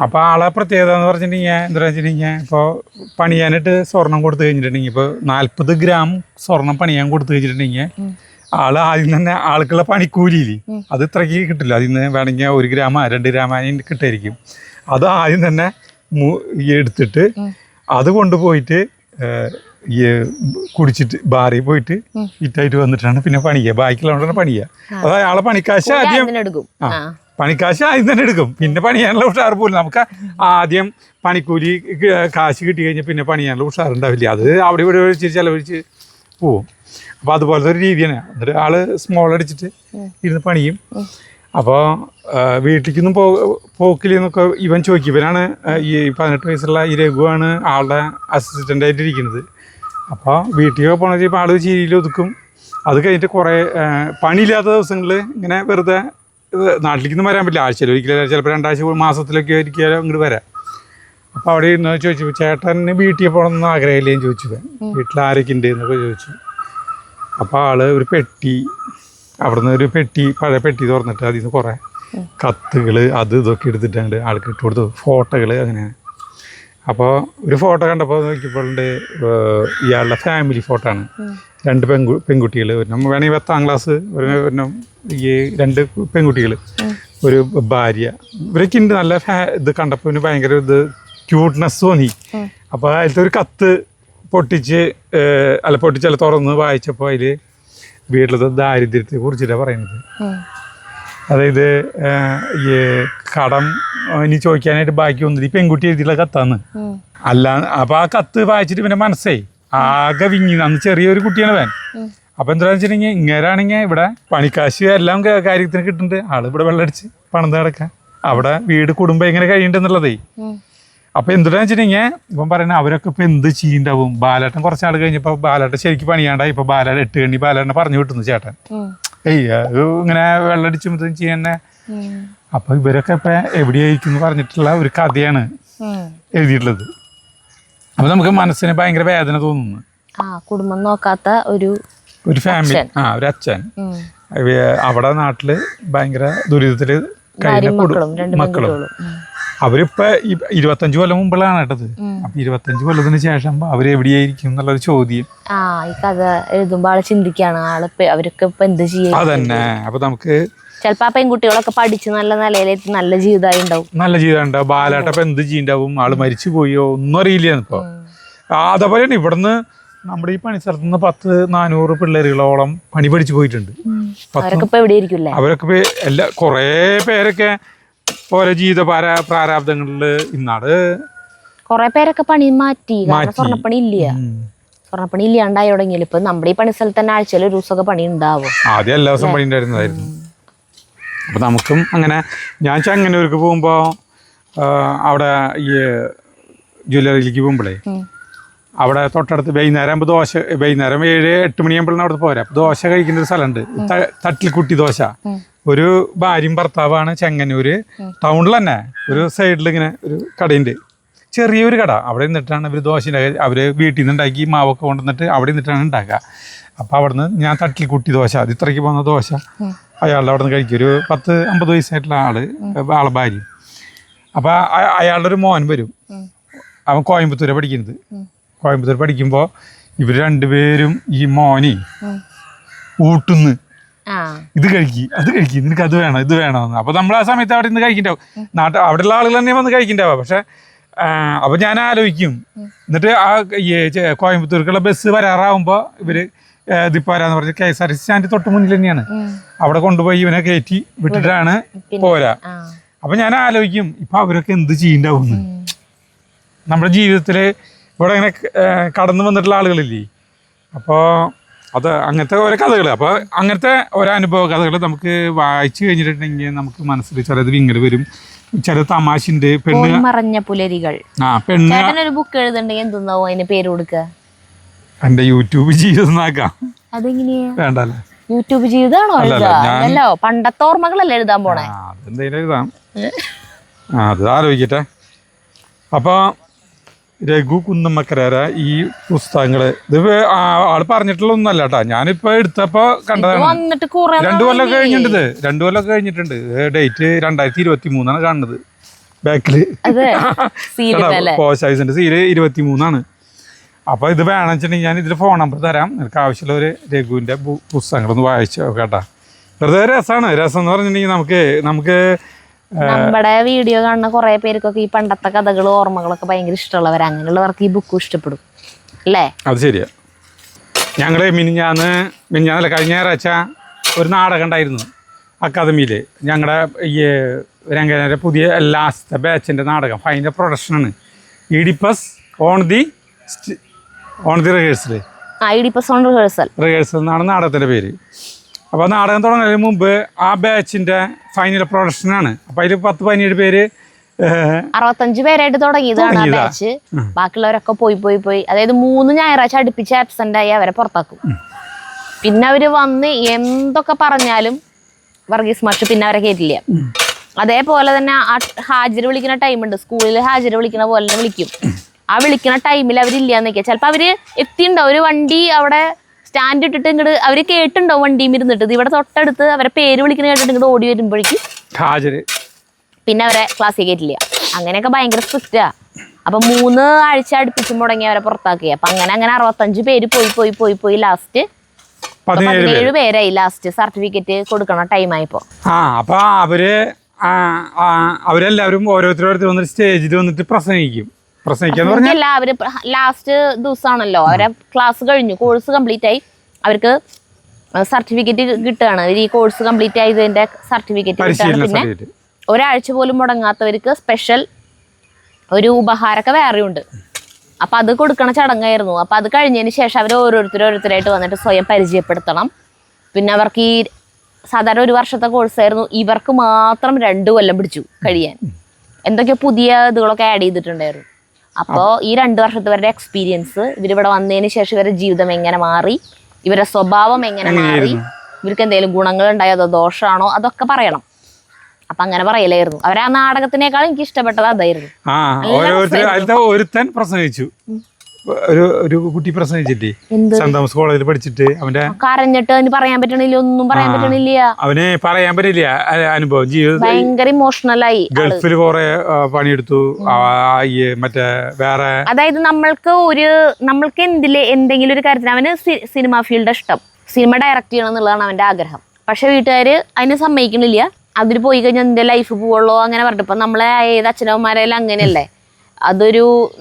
അപ്പോൾ ആളെ പ്രത്യേകത എന്ന് പറഞ്ഞിട്ടുണ്ടെങ്കിൽ എന്താ വെച്ചിട്ടുണ്ടെങ്കിൽ, ഇപ്പോൾ പണിയാനായിട്ട് സ്വർണം കൊടുത്തു കഴിഞ്ഞിട്ടുണ്ടെങ്കിൽ, ഇപ്പോൾ 40 ഗ്രാം സ്വർണം പണിയാൻ കൊടുത്തു കഴിഞ്ഞിട്ടുണ്ടെങ്കിൽ ആദ്യം തന്നെ ആൾക്കുള്ള പണിക്കൂലിയില്ലേ, അത് ഇത്രയ്ക്ക് കിട്ടില്ല. അതിൽ നിന്ന് വേണമെങ്കിൽ 1 ഗ്രാമോ 2 ഗ്രാമോ കിട്ടായിരിക്കും. അത് ആദ്യം തന്നെ എടുത്തിട്ട് അത് കൊണ്ടുപോയിട്ട് ഈ കുടിച്ചിട്ട് ബാറിൽ പോയിട്ട് ഇറ്റായിട്ട് വന്നിട്ടാണ് പിന്നെ പണിയുക. ബാക്കിയുള്ളവരാണ് പണിയുക. അതായത് ആളെ പണിക്കാശ് ആദ്യം പണിക്കാശ് ആദ്യം തന്നെ എടുക്കും. പിന്നെ പണിയാനുള്ള ഉഷാറ് പോലും. നമുക്ക് ആദ്യം പണിക്കൂലി കാശ് കിട്ടി കഴിഞ്ഞാൽ പിന്നെ പണിയാനുള്ള ഉഷാറുണ്ടാവില്ല. അത് അവിടെ ഇവിടെ വെച്ച് ചിലവഴിച്ച് പോവും. അപ്പോൾ അതുപോലത്തെ ഒരു രീതിയാണ്. എന്നിട്ട് ആള് സ്മോൾ അടിച്ചിട്ട് ഇരുന്ന് പണിയും. അപ്പോൾ വീട്ടിലേക്കൊന്നും പോക്കില്ലെന്നൊക്കെ ഇവൻ ചോദിക്കും. ഇവനാണ് ഈ 18 വയസ്സുള്ള ഈ രഘുവാണ് ആളുടെ അസിസ്റ്റൻ്റായിട്ടിരിക്കുന്നത്. അപ്പോൾ വീട്ടിലൊക്കെ പോകണമെന്ന് വെച്ചാൽ ആൾ ചിരിയിൽ ഒതുക്കും. അത് കഴിഞ്ഞിട്ട് കുറേ പണിയില്ലാത്ത ദിവസങ്ങളിൽ ഇങ്ങനെ വെറുതെ നാട്ടിലേക്കൊന്നും വരാൻ പറ്റില്ല. ആഴ്ചയിൽ ഒരിക്കലും, ചിലപ്പോൾ 2 ആഴ്ച മാസത്തിലൊക്കെ ഒരിക്കലും ഇങ്ങോട്ട് വരാം. അപ്പോൾ അവിടെ ഇരുന്ന് ചോദിച്ചു, ചേട്ടന് വീട്ടിൽ പോകണമെന്ന് ആഗ്രഹമില്ലേന്ന് ചോദിച്ചു. വീട്ടിൽ ആരൊക്കെ ഉണ്ട് എന്നൊക്കെ ചോദിച്ചു. അപ്പോൾ ആള് ഒരു പെട്ടി, അവിടുന്ന് ഒരു പഴയ പെട്ടി തുറന്നിട്ട് അതിൽ നിന്ന് കുറേ കത്തുകൾ ഇതൊക്കെ എടുത്തിട്ടുണ്ട് ആൾക്ക് ഇട്ട് കൊടുത്തു. ഫോട്ടോകൾ അങ്ങനെയാണ്. അപ്പോൾ ഒരു ഫോട്ടോ കണ്ടപ്പോൾ നോക്കിയപ്പോഴുണ്ട് ഇയാളുടെ ഫാമിലി ഫോട്ടോ ആണ്. 2 പെൺകുട്ടികൾ, ഒരെണ്ണം വേണമെങ്കിൽ 10ാം ക്ലാസ്, ഒരെണ്ണം ഈ 2 പെൺകുട്ടികൾ, ഒരു ഭാര്യ. ഇവരൊക്കെ ഉണ്ട്. നല്ല ഇത് കണ്ടപ്പോൾ ഇവന് ഭയങ്കര ക്യൂട്ട്നെസ് തോന്നി. അപ്പോൾ അതിലത്തെ ഒരു കത്ത് പൊട്ടിച്ചല്ല തുറന്ന് വായിച്ചപ്പോൾ അതിൽ വീട്ടിലത്തെ ദാരിദ്ര്യത്തെ കുറിച്ചിട്ടാണ് പറയുന്നത്. അതായത് ഈ കടം ഇനി ചോദിക്കാനായിട്ട് ബാക്കി വന്നിട്ട് ഈ പെൺകുട്ടി എഴുതിയുള്ള കത്താന്ന്. അല്ല അപ്പൊ ആ കത്ത് വായിച്ചിട്ട് പിന്നെ മനസ്സേ ആകെ വിങ്ങി. അന്ന് ചെറിയൊരു കുട്ടിയാണ് വേൻ. അപ്പൊ എന്താണെന്ന് വെച്ചിട്ടുണ്ടെങ്കിൽ ഇങ്ങേരാണെങ്കിൽ ഇവിടെ പണിക്കാശ് എല്ലാം കാര്യത്തിന് കിട്ടുന്നുണ്ട്. ആള് ഇവിടെ വെള്ളടിച്ച് പണം കിടക്കാൻ അവിടെ വീട് കുടുംബം എങ്ങനെ കഴിയണ്ടെന്നുള്ളതേ. അപ്പൊ എന്തുട്ടാന്ന് വെച്ചിട്ടുണ്ടെങ്കിൽ ഇപ്പം പറയുന്നത് അവരൊക്കെ ഇപ്പൊ എന്ത് ചെയ്യണ്ടാവും. ബാലേട്ടൻ കുറച്ചാൾ കഴിഞ്ഞപ്പോ ബാലേട്ടൻ ശരിക്കും പണിയാണ്ടായി. ഇപ്പൊ ബാലേട്ടൻ 8 കണ്ണി ബാലേട്ടനെ പറഞ്ഞു വിട്ടുന്നു ചേട്ടൻ. ഇങ്ങനെ വെള്ളടിച്ചും ചെയ്യുന്ന. അപ്പൊ ഇവരൊക്കെ ഇപ്പൊ എവിടെയായിരിക്കും എന്ന് പറഞ്ഞിട്ടുള്ള ഒരു കഥയാണ് എഴുതിയിട്ടുള്ളത്. അപ്പൊ നമുക്ക് മനസ്സിന് ഭയങ്കര വേദന തോന്നുന്നു. കുടുംബം നോക്കാത്ത ഒരു ഫാമിലി, ഒരു അച്ഛൻ അവിടെ നാട്ടില് ഭയങ്കര ദുരിതത്തില് കഴിയുന്ന മക്കളും. അവരിപ്പോ 25 കൊല്ലം മുമ്പുള്ളതാണ് കേട്ടത്. അപ്പൊ 25 കൊല്ലത്തിന് ശേഷം അവരെവിടെയായിരിക്കും എന്നുള്ളൊരു ചോദ്യം ഈ കഥ എഴുതുമ്പോ ആള് ചിന്തിക്കാണ്. അവരൊക്കെ ഇപ്പൊ എന്ത് ചെയ്യും. അതന്നെ. അപ്പൊ നമുക്ക് ചിലപ്പോ ആ പെൺകുട്ടികളൊക്കെ പഠിച്ച് നല്ല നിലയിലേക്ക് നല്ല ജീവിതമായി ഉണ്ടാവും. നല്ല ജീവിതം ഉണ്ടാവും. ബാലേട്ട ഇപ്പൊ എന്ത് ചെയ്യണ്ടാവും. ആള് മരിച്ചു പോയോ ഒന്നും അറിയില്ല ഇപ്പൊ. അതേപോലെയാണ് ഇവിടുന്ന് നമ്മുടെ ഈ പണിസ്ഥലത്തുനിന്ന് 100-400 പിള്ളേരുകളോളം പണി പഠിച്ചു പോയിട്ടുണ്ട്. അവരൊക്കെ എല്ലാ കൊറേ പേരൊക്കെ ഓരോ ജീവിത പ്രാരാബ്ദങ്ങളില് ഇന്നാട് കൊറേ പേരൊക്കെ പണി മാറ്റി. സ്വർണ്ണപ്പണി ഇല്ല. സ്വർണ്ണപ്പണി ഇല്ലാണ്ടായി തുടങ്ങിയില്ല. ഇപ്പൊ നമ്മുടെ ഈ പണിസ്ഥലത്ത് തന്നെ ആഴ്ചയിൽ ഒരു ദിവസമൊക്കെ പണി ഉണ്ടാവും. ആദ്യം എല്ലാ ദിവസവും പണി ഉണ്ടായിരുന്നതായിരുന്നു. അപ്പൊ നമുക്കും അങ്ങനെ ഞാൻ ചെങ്ങന്നൂർക്ക് പോകുമ്പോ അവിടെ ഈ ജ്വല്ലറിയിലേക്ക് പോകുമ്പോഴേ അവിടെ തൊട്ടടുത്ത് വൈകുന്നേരം ആകുമ്പോൾ വൈകുന്നേരം 7-8 മണിയാകുമ്പോഴാണ് അവിടെ പോരാ. ദോശ കഴിക്കുന്ന ഒരു സ്ഥലമുണ്ട്, തട്ടിൽക്കുട്ടി ദോശ. ഒരു ഭാര്യയും ഭർത്താവാണ്. ചെങ്ങന്നൂര് ടൗണിൽ തന്നെ ഒരു സൈഡിൽ ഇങ്ങനെ ഒരു കടയുണ്ട്, ചെറിയൊരു കട. അവിടെ നിന്നിട്ടാണ് ഇവർ ദോശ അവർ വീട്ടിൽ നിന്ന് ഉണ്ടാക്കി മാവൊക്കെ കൊണ്ടുവന്നിട്ട് അവിടെ നിന്നിട്ടാണ് ഉണ്ടാക്കുക. അപ്പോൾ അവിടെ നിന്ന് ഞാൻ തട്ടിൽക്കുട്ടി ദോശ, അത് ഇത്രയ്ക്ക് പോകുന്ന ദോശ അയാളുടെ അവിടെ നിന്ന് കഴിക്കും. ഒരു 10-50 വയസ്സായിട്ടുള്ള ആളെ ഭാര്യ. അപ്പോൾ അയാളുടെ ഒരു മോൻ വരും. അവൻ കോയമ്പത്തൂരാണ് പഠിക്കുന്നത്. കോയമ്പത്തൂർ പഠിക്കുമ്പോൾ ഇവർ രണ്ടുപേരും ഈ മോനി ഊട്ടുന്ന് ഇത് കഴിക്കും അത് കഴിക്കും, നിനക്ക് അത് വേണം ഇത് വേണമെന്ന്. അപ്പോൾ നമ്മൾ ആ സമയത്ത് അവിടെ നിന്ന് കഴിക്കണ്ടാവും. അവിടെയുള്ള ആളുകൾ തന്നെ വന്ന് കഴിക്കണ്ടാവുക. പക്ഷെ അപ്പോൾ ഞാൻ ആലോചിക്കും. എന്നിട്ട് ആ കോയമ്പത്തൂർക്കുള്ള ബസ് വരാറാവുമ്പോൾ ഇവർ ഇതിപ്പോൾ വരാന്ന് പറഞ്ഞ് KSRTC സ്റ്റാൻഡ് തൊട്ട് മുന്നിൽ തന്നെയാണ്. അവിടെ കൊണ്ടുപോയി ഇവനെ കയറ്റി വിട്ടിട്ടാണ് പോരാ. അപ്പം ഞാൻ ആലോചിക്കും ഇപ്പം അവരൊക്കെ എന്ത് ചെയ്യണ്ടാവുമെന്ന്. നമ്മുടെ ജീവിതത്തിൽ ഇവിടെ ഇങ്ങനെ കടന്നു വന്നിട്ടുള്ള ആളുകളില്ലേ. അപ്പോൾ അത് അങ്ങനത്തെ ഓരോ കഥകൾ. അപ്പോൾ അങ്ങനത്തെ ഓരോ അനുഭവ കഥകൾ നമുക്ക് വായിച്ചു കഴിഞ്ഞിട്ടുണ്ടെങ്കിൽ നമുക്ക് മനസ്സിൽ ചിലത് വിങ്ങൽ വരും, ചില തമാശിന്റെ പെണ്ണ് മറഞ്ഞ പുലരികൾ. പെണ്ണ് ബുക്ക് എഴുതുന്നുണ്ടെങ്കിൽ എന്തുന്നാവും അതിന് പേര് കൊടുക്കുക? എന്റെ യൂട്യൂബ് ജീവിതം ആക്കാം. അതെങ്ങനെയാ? വേണ്ടല്ലേ, യൂട്യൂബ് ജീവിതമാണോ എഴുതാ? പണ്ടത്തെ ഓർമ്മകളല്ലേ എഴുതാൻ പോണേ? അതെന്തെങ്കിലും എഴുതാം. അത് ആലോചിക്കട്ടെ. അപ്പൊ രഘു കുന്നമ്മക്കര ഈ പുസ്തകങ്ങള് ഇത് ആള് പറഞ്ഞിട്ടുള്ള ഒന്നല്ല കേട്ടാ. ഞാനിപ്പോ എടുത്തപ്പോ കണ്ടതാണ്. 2 കൊല്ലം കഴിഞ്ഞിട്ടുണ്ട്. 2 കൊല്ലം കഴിഞ്ഞിട്ടുണ്ട്. ഡേറ്റ് 2023 കാണുന്നത് ബാക്കില്. പോസ്റ്റൈസിന്റെ സീല് 23. അപ്പൊ ഇത് വേണം വെച്ചിട്ടുണ്ടെങ്കിൽ ഞാൻ ഇതിൽ ഫോൺ നമ്പർ തരാം. എനിക്ക് ആവശ്യമുള്ള ഒരു രഘുവിന്റെ പുസ്തകങ്ങളൊന്ന് വായിച്ചു കേട്ടാ. വെറുതെ രസമാണ്. രസം എന്ന് പറഞ്ഞിട്ടുണ്ടെങ്കിൽ നമുക്ക് നമ്മുടെ വീഡിയോ കാണുന്ന കുറെ പേർക്കൊക്കെ ഈ പണ്ടത്തെ കഥകളും ഓർമ്മകളൊക്കെ ഭയങ്കര ഇഷ്ടമുള്ളവർ, അങ്ങനെയുള്ളവർക്ക് ഈ ബുക്കും ഇഷ്ടപ്പെടും അല്ലേ? അത് ശരിയാ. ഞങ്ങള് മിനിഞ്ഞാന്നല്ല കഴിഞ്ഞ ഞായറാഴ്ച ഒരു നാടകം ഉണ്ടായിരുന്നു അക്കാദമിയില്. ഞങ്ങളുടെ ഈ രംഗന്റെ പുതിയ ലാസ്റ്റ് ബാച്ചിന്റെ നാടകം ഫൈനൽ പ്രൊഡക്ഷനാണ്. Oedipus on the rehearsal. Rehearsal എന്നാണ് നാടകത്തിന്റെ പേര്. അപ്പോൾ നാടകം തുടങ്ങുന്നതിന് മുമ്പ് ആ ബാച്ചിന്റെ ഫൈനൽ പ്രൊഡക്ഷനാണ്. അപ്പൊ അതിൽ 10-17 പേര് 65 പേരായിട്ട് തുടങ്ങിയതാണ് ആ ബാച്ച്. ബാക്കിയുള്ളവരൊക്കെ പോയി അതായത് 3 ഞായറാഴ്ച അടുപ്പിച്ച് ആബ്സെന്റ് ആയി അവരെ പുറത്താക്കും. പിന്നെ അവര് വന്ന് എന്തൊക്കെ പറഞ്ഞാലും വർഗീസ് മാഷ് പിന്നെ അവരെ കേട്ടില്ല. അതേപോലെ തന്നെ ഹാജര് വിളിക്കുന്ന ടൈമുണ്ട്, സ്കൂളിൽ ഹാജര് വിളിക്കുന്ന പോലെ തന്നെ വിളിക്കും. ആ വിളിക്കുന്ന ടൈമിൽ അവരില്ലാന്ന് വെക്കുക. ചിലപ്പോൾ അവര് എത്തിണ്ടാവും, ഒരു വണ്ടി അവിടെ സ്റ്റാൻഡ് ഇട്ടിട്ട് ഇങ്ങോട്ട് അവര് കേട്ടുണ്ടാവും വണ്ടിയും ഇരുന്നിട്ട്. ഇവിടെ തൊട്ടടുത്ത് അവരെ പേര് വിളിക്കുന്ന കേട്ടിട്ട് ഇങ്ങോട്ട് ഓടി വരുമ്പോഴേക്കും പിന്നെ അവരെ ക്ലാസ്സിൽ കയറ്റില്ല. അങ്ങനെയൊക്കെ ഭയങ്കര സ്ട്രിക്റ്റാ. അപ്പൊ 3 ആഴ്ച അടുപ്പിച്ച് മുടങ്ങി അവരെ പുറത്താക്കി. അപ്പൊ അങ്ങനെ 65 പേര് പോയി ലാസ്റ്റ് 17 പേരായി. ലാസ്റ്റ് സർട്ടിഫിക്കറ്റ് കൊടുക്കണ ടൈമായപ്പോ അപ്പൊ അവരെല്ലാവരും ഓരോരുത്തരോരുത്തർ വന്നിട്ട് സ്റ്റേജിൽ വന്നിട്ട് പ്രസംഗിക്കും. അവര് ലാസ്റ്റ് ദിവസമാണല്ലോ, അവരെ ക്ലാസ് കഴിഞ്ഞു, കോഴ്സ് കംപ്ലീറ്റ് ആയി. അവർക്ക് സർട്ടിഫിക്കറ്റ് കിട്ടുകയാണ്. ഈ കോഴ്സ് കംപ്ലീറ്റ് ആയതിന്റെ സർട്ടിഫിക്കറ്റ് കിട്ടുകയാണ്. പിന്നെ ഒരാഴ്ച പോലും മുടങ്ങാത്തവർക്ക് സ്പെഷ്യൽ ഒരു ഉപഹാരമൊക്കെ വേറെയുണ്ട്. അപ്പം അത് കൊടുക്കണ ചടങ്ങായിരുന്നു. അപ്പം അത് കഴിഞ്ഞതിന് ശേഷം അവർ ഓരോരുത്തരായിട്ട് വന്നിട്ട് സ്വയം പരിചയപ്പെടുത്തണം. പിന്നെ അവർക്ക് ഈ സാധാരണ 1 വർഷത്തെ കോഴ്സായിരുന്നു, ഇവർക്ക് മാത്രം 2 കൊല്ലം പിടിച്ചു കഴിയാൻ. എന്തൊക്കെയോ പുതിയ ഇതുകളൊക്കെ ആഡ് ചെയ്തിട്ടുണ്ടായിരുന്നു. അപ്പോൾ ഈ 2 വർഷത്തെ വരുടെ എക്സ്പീരിയൻസ്, ഇവരിവിടെ വന്നതിന് ശേഷം ഇവരുടെ ജീവിതം എങ്ങനെ മാറി, ഇവരുടെ സ്വഭാവം എങ്ങനെ മാറി, ഇവർക്ക് എന്തെങ്കിലും ഗുണങ്ങളുണ്ടായോ അതോ ദോഷമാണോ, അതൊക്കെ പറയണം. അപ്പൊ അങ്ങനെ പറയലായിരുന്നു. അവരെ ആ നാടകത്തിനേക്കാൾ എനിക്ക് ഇഷ്ടപ്പെട്ടത് അതായിരുന്നു. ഒരുത്തൻ പ്രസംഗിച്ചു, ഒരു കുട്ടി പ്രസംഗിച്ചിട്ടേ സെന്റ് തോമസ് കോളേജിൽ പഠിച്ചിട്ട് അവന്റെ കരഞ്ഞിട്ട് അവന് പറയാൻ പറ്റണില്ല, ഒന്നും പറയാൻ പറ്റണില്ല. അവന് പറയാൻ പറ്റില്ല അനുഭവം, ജീവിതം ഭയങ്കര ഇമോഷണലായി. ഗൾഫിൽ കുറെ പണിയെടുത്തു, മറ്റേ വേറെ, അതായത് നമ്മൾക്ക് എന്തെങ്കിലും ഒരു കാര്യത്തിന് അവന് സിനിമ ഫീൽഡ് ഇഷ്ടം, സിനിമ ഡയറക്റ്റ് ചെയ്യണം എന്നുള്ളതാണ് അവന്റെ ആഗ്രഹം. പക്ഷെ വീട്ടുകാര് അതിന് സമ്മതിക്കണില്ല. അതിൽ പോയി കഴിഞ്ഞാൽ നിന്റെ ലൈഫ് പോവുള്ളൂ അങ്ങനെ പറഞ്ഞിട്ട്. ഇപ്പം നമ്മളെ ഏത് അച്ഛനമ്മമാരെല്ലാം അങ്ങനെയല്ലേ,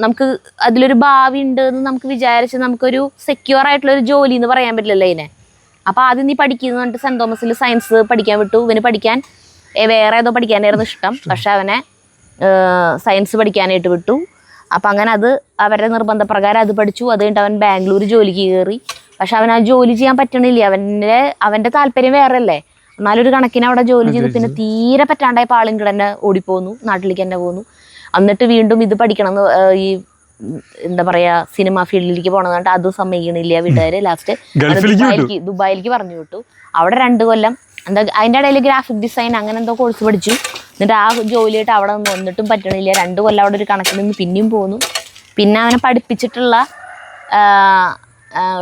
നമുക്ക് അതിലൊരു ഭാവി ഉണ്ട് എന്ന് നമുക്ക് വിചാരിച്ച് നമുക്കൊരു സെക്യൂർ ആയിട്ടുള്ള ഒരു ജോലി എന്ന് പറയാൻ പറ്റില്ലല്ലോ അതിനെ. അപ്പം ആദ്യം നീ പഠിക്കുന്നു പറഞ്ഞിട്ട് സെന്റ് തോമസിൽ സയൻസ് പഠിക്കാൻ വിട്ടു. ഇവന് പഠിക്കാൻ വേറെ ഏതോ പഠിക്കാനായിരുന്നു ഇഷ്ടം, പക്ഷെ അവനെ സയൻസ് പഠിക്കാനായിട്ട് വിട്ടു. അപ്പം അങ്ങനെ അത് അവരുടെ നിർബന്ധപ്രകാരം അത് പഠിച്ചു. അത് കഴിഞ്ഞിട്ട് അവൻ ബാംഗ്ലൂർ ജോലിക്ക് കയറി. പക്ഷെ അവൻ ആ ജോലി ചെയ്യാൻ പറ്റണില്ല. അവൻ്റെ താല്പര്യം വേറെ അല്ലേ. എന്നാലൊരു കണക്കിന് അവിടെ ജോലി ചെയ്തു. പിന്നെ തീരെ പറ്റാണ്ടായപ്പോൾ ആളിങ്ങടെ തന്നെ ഓടിപ്പോന്നു, നാട്ടിലേക്ക് തന്നെ പോന്നു. എന്നിട്ട് വീണ്ടും ഇത് പഠിക്കണം എന്ന് ഈ എന്താ പറയാ സിനിമ ഫീൽഡിലേക്ക് പോകണം എന്നിട്ട് അത് സമ്മതിക്കണില്ല വീട്ടുകാര്. ലാസ്റ്റ് ദുബായിലേക്ക് പറഞ്ഞു വിട്ടു. അവിടെ 2 കൊല്ലം അതിൻ്റെ ഇടയിൽ ഗ്രാഫിക് ഡിസൈൻ അങ്ങനെ എന്തോ കോഴ്സ് പഠിച്ചു. എന്നിട്ട് ആ ജോലിയായിട്ട് അവിടെ നിന്ന് വന്നിട്ടും പറ്റണില്ല. 2 കൊല്ലം അവിടെ ഒരു കണക്കിൽ നിന്ന് പിന്നെയും പോന്നു. പിന്നെ അവനെ പഠിപ്പിച്ചിട്ടുള്ള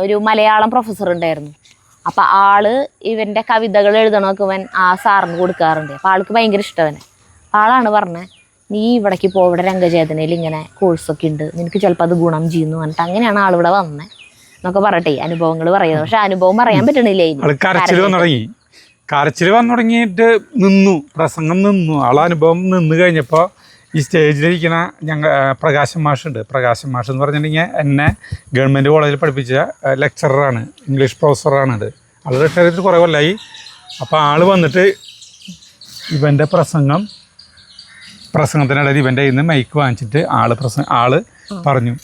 ഒരു മലയാളം പ്രൊഫസർ ഉണ്ടായിരുന്നു. അപ്പം ഇവൻ്റെ കവിതകൾ എഴുതണമൊക്കെ ഇവൻ ആ സാറിന് കൊടുക്കാറുണ്ട്. അപ്പം ആൾക്ക് ഭയങ്കര ഇഷ്ടവനെ. ആളാണ് പറഞ്ഞത്, നീ ഇവിടേക്ക് പോ, ഇവിടെ രംഗചേതനയിൽ ഇങ്ങനെ കോഴ്സൊക്കെ ഉണ്ട്, നിനക്ക് ചിലപ്പോൾ അത് ഗുണം ചെയ്യുന്നു പറഞ്ഞിട്ട് അങ്ങനെയാണ് ആളിവിടെ വന്നത് എന്നൊക്കെ പറയട്ടെ അനുഭവങ്ങൾ പറയുന്നത്. പക്ഷെ അനുഭവം പറയാൻ പറ്റണില്ല. കരച്ചിൽ വന്നു തുടങ്ങിയിട്ട് പ്രസംഗം നിന്നു. അനുഭവം നിന്ന് കഴിഞ്ഞപ്പോൾ ഈ സ്റ്റേജിലിരിക്കുന്ന പ്രകാശൻ മാഷുണ്ട്. പ്രകാശൻ മാഷ് എന്ന് പറഞ്ഞിട്ടുണ്ടെങ്കിൽ എന്നെ ഗവൺമെൻറ് കോളേജിൽ പഠിപ്പിച്ച ലെക്ചറാണ്, ഇംഗ്ലീഷ് പ്രൊഫസറാണിത്. ആൾ റിട്ടയർ ചെയ്തിട്ട് കുറേ കൊല്ലമായി. അപ്പോൾ ആൾ വന്നിട്ട് ഇവൻ്റെ പ്രസംഗത്തിനിടയിൽ ഇവൻ്റെ കയ്യിൽ നിന്ന് മൈക്ക് വാങ്ങിച്ചിട്ട് ആള് പറഞ്ഞു,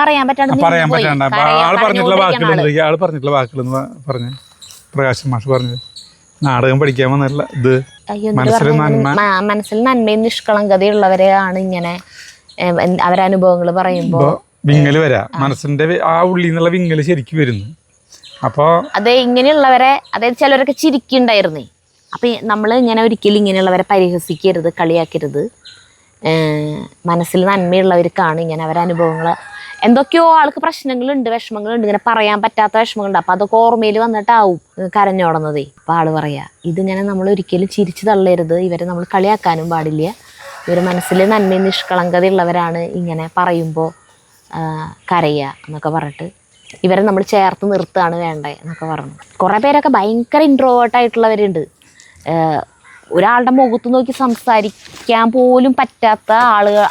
പറയാൻ പറ്റാണ്ട് ആൾ പറഞ്ഞിട്ടുള്ള വാക്കുകളെന്ന് പറഞ്ഞ് പ്രകാശൻ മാഷ് പറഞ്ഞത്, നാടകം പഠിക്കാൻ വന്നില്ല, ഇത് മനസ്സിൽ നന്മയും നിഷ്കളങ്കതയുള്ളവരെയാണ് ഇങ്ങനെ അവരനുഭവങ്ങൾ പറയുമ്പോ വിങ്ങല് വരാ, മനസ്സിന്റെ ആ ഉള്ളിൽ നിന്നുള്ള വിങ്ങല് ശരിക്കും വരുന്നു. അപ്പൊ അതെ ഇങ്ങനെയുള്ളവരെ, അതായത് ചിലരൊക്കെ ചിരിക്കുണ്ടായിരുന്നേ. അപ്പൊ നമ്മൾ ഇങ്ങനെ ഒരിക്കലും ഇങ്ങനെയുള്ളവരെ പരിഹസിക്കരുത്, കളിയാക്കരുത്. മനസ്സിൽ നന്മയുള്ളവർക്കാണ് ഇങ്ങനെ അവരനുഭവങ്ങൾ. എന്തൊക്കെയോ ആൾക്ക് പ്രശ്നങ്ങളുണ്ട്, വിഷമങ്ങളുണ്ട്, ഇങ്ങനെ പറയാൻ പറ്റാത്ത വിഷമങ്ങളുണ്ട്. അപ്പം അതൊക്കെ ഓർമ്മയിൽ വന്നിട്ടാവും കരഞ്ഞോടുന്നതേ. അപ്പം ആള് പറയാ, ഇതിങ്ങനെ നമ്മൾ ഒരിക്കലും ചിരിച്ചു തള്ളരുത്, ഇവരെ നമ്മൾ കളിയാക്കാനും പാടില്ല, ഇവർ മനസ്സിൽ നന്മയും നിഷ്കളങ്കതയുള്ളവരാണ്, ഇങ്ങനെ പറയുമ്പോൾ കരയുക എന്നൊക്കെ പറഞ്ഞിട്ട് ഇവരെ നമ്മൾ ചേർത്ത് നിർത്തുകയാണ് വേണ്ടത് എന്നൊക്കെ പറഞ്ഞു. കുറേ പേരൊക്കെ ഭയങ്കര ഇൻട്രോവേർട്ടായിട്ടുള്ളവരുണ്ട്. ഒരാളുടെ മുഖത്ത് നോക്കി സംസാരിക്കാൻ പോലും പറ്റാത്ത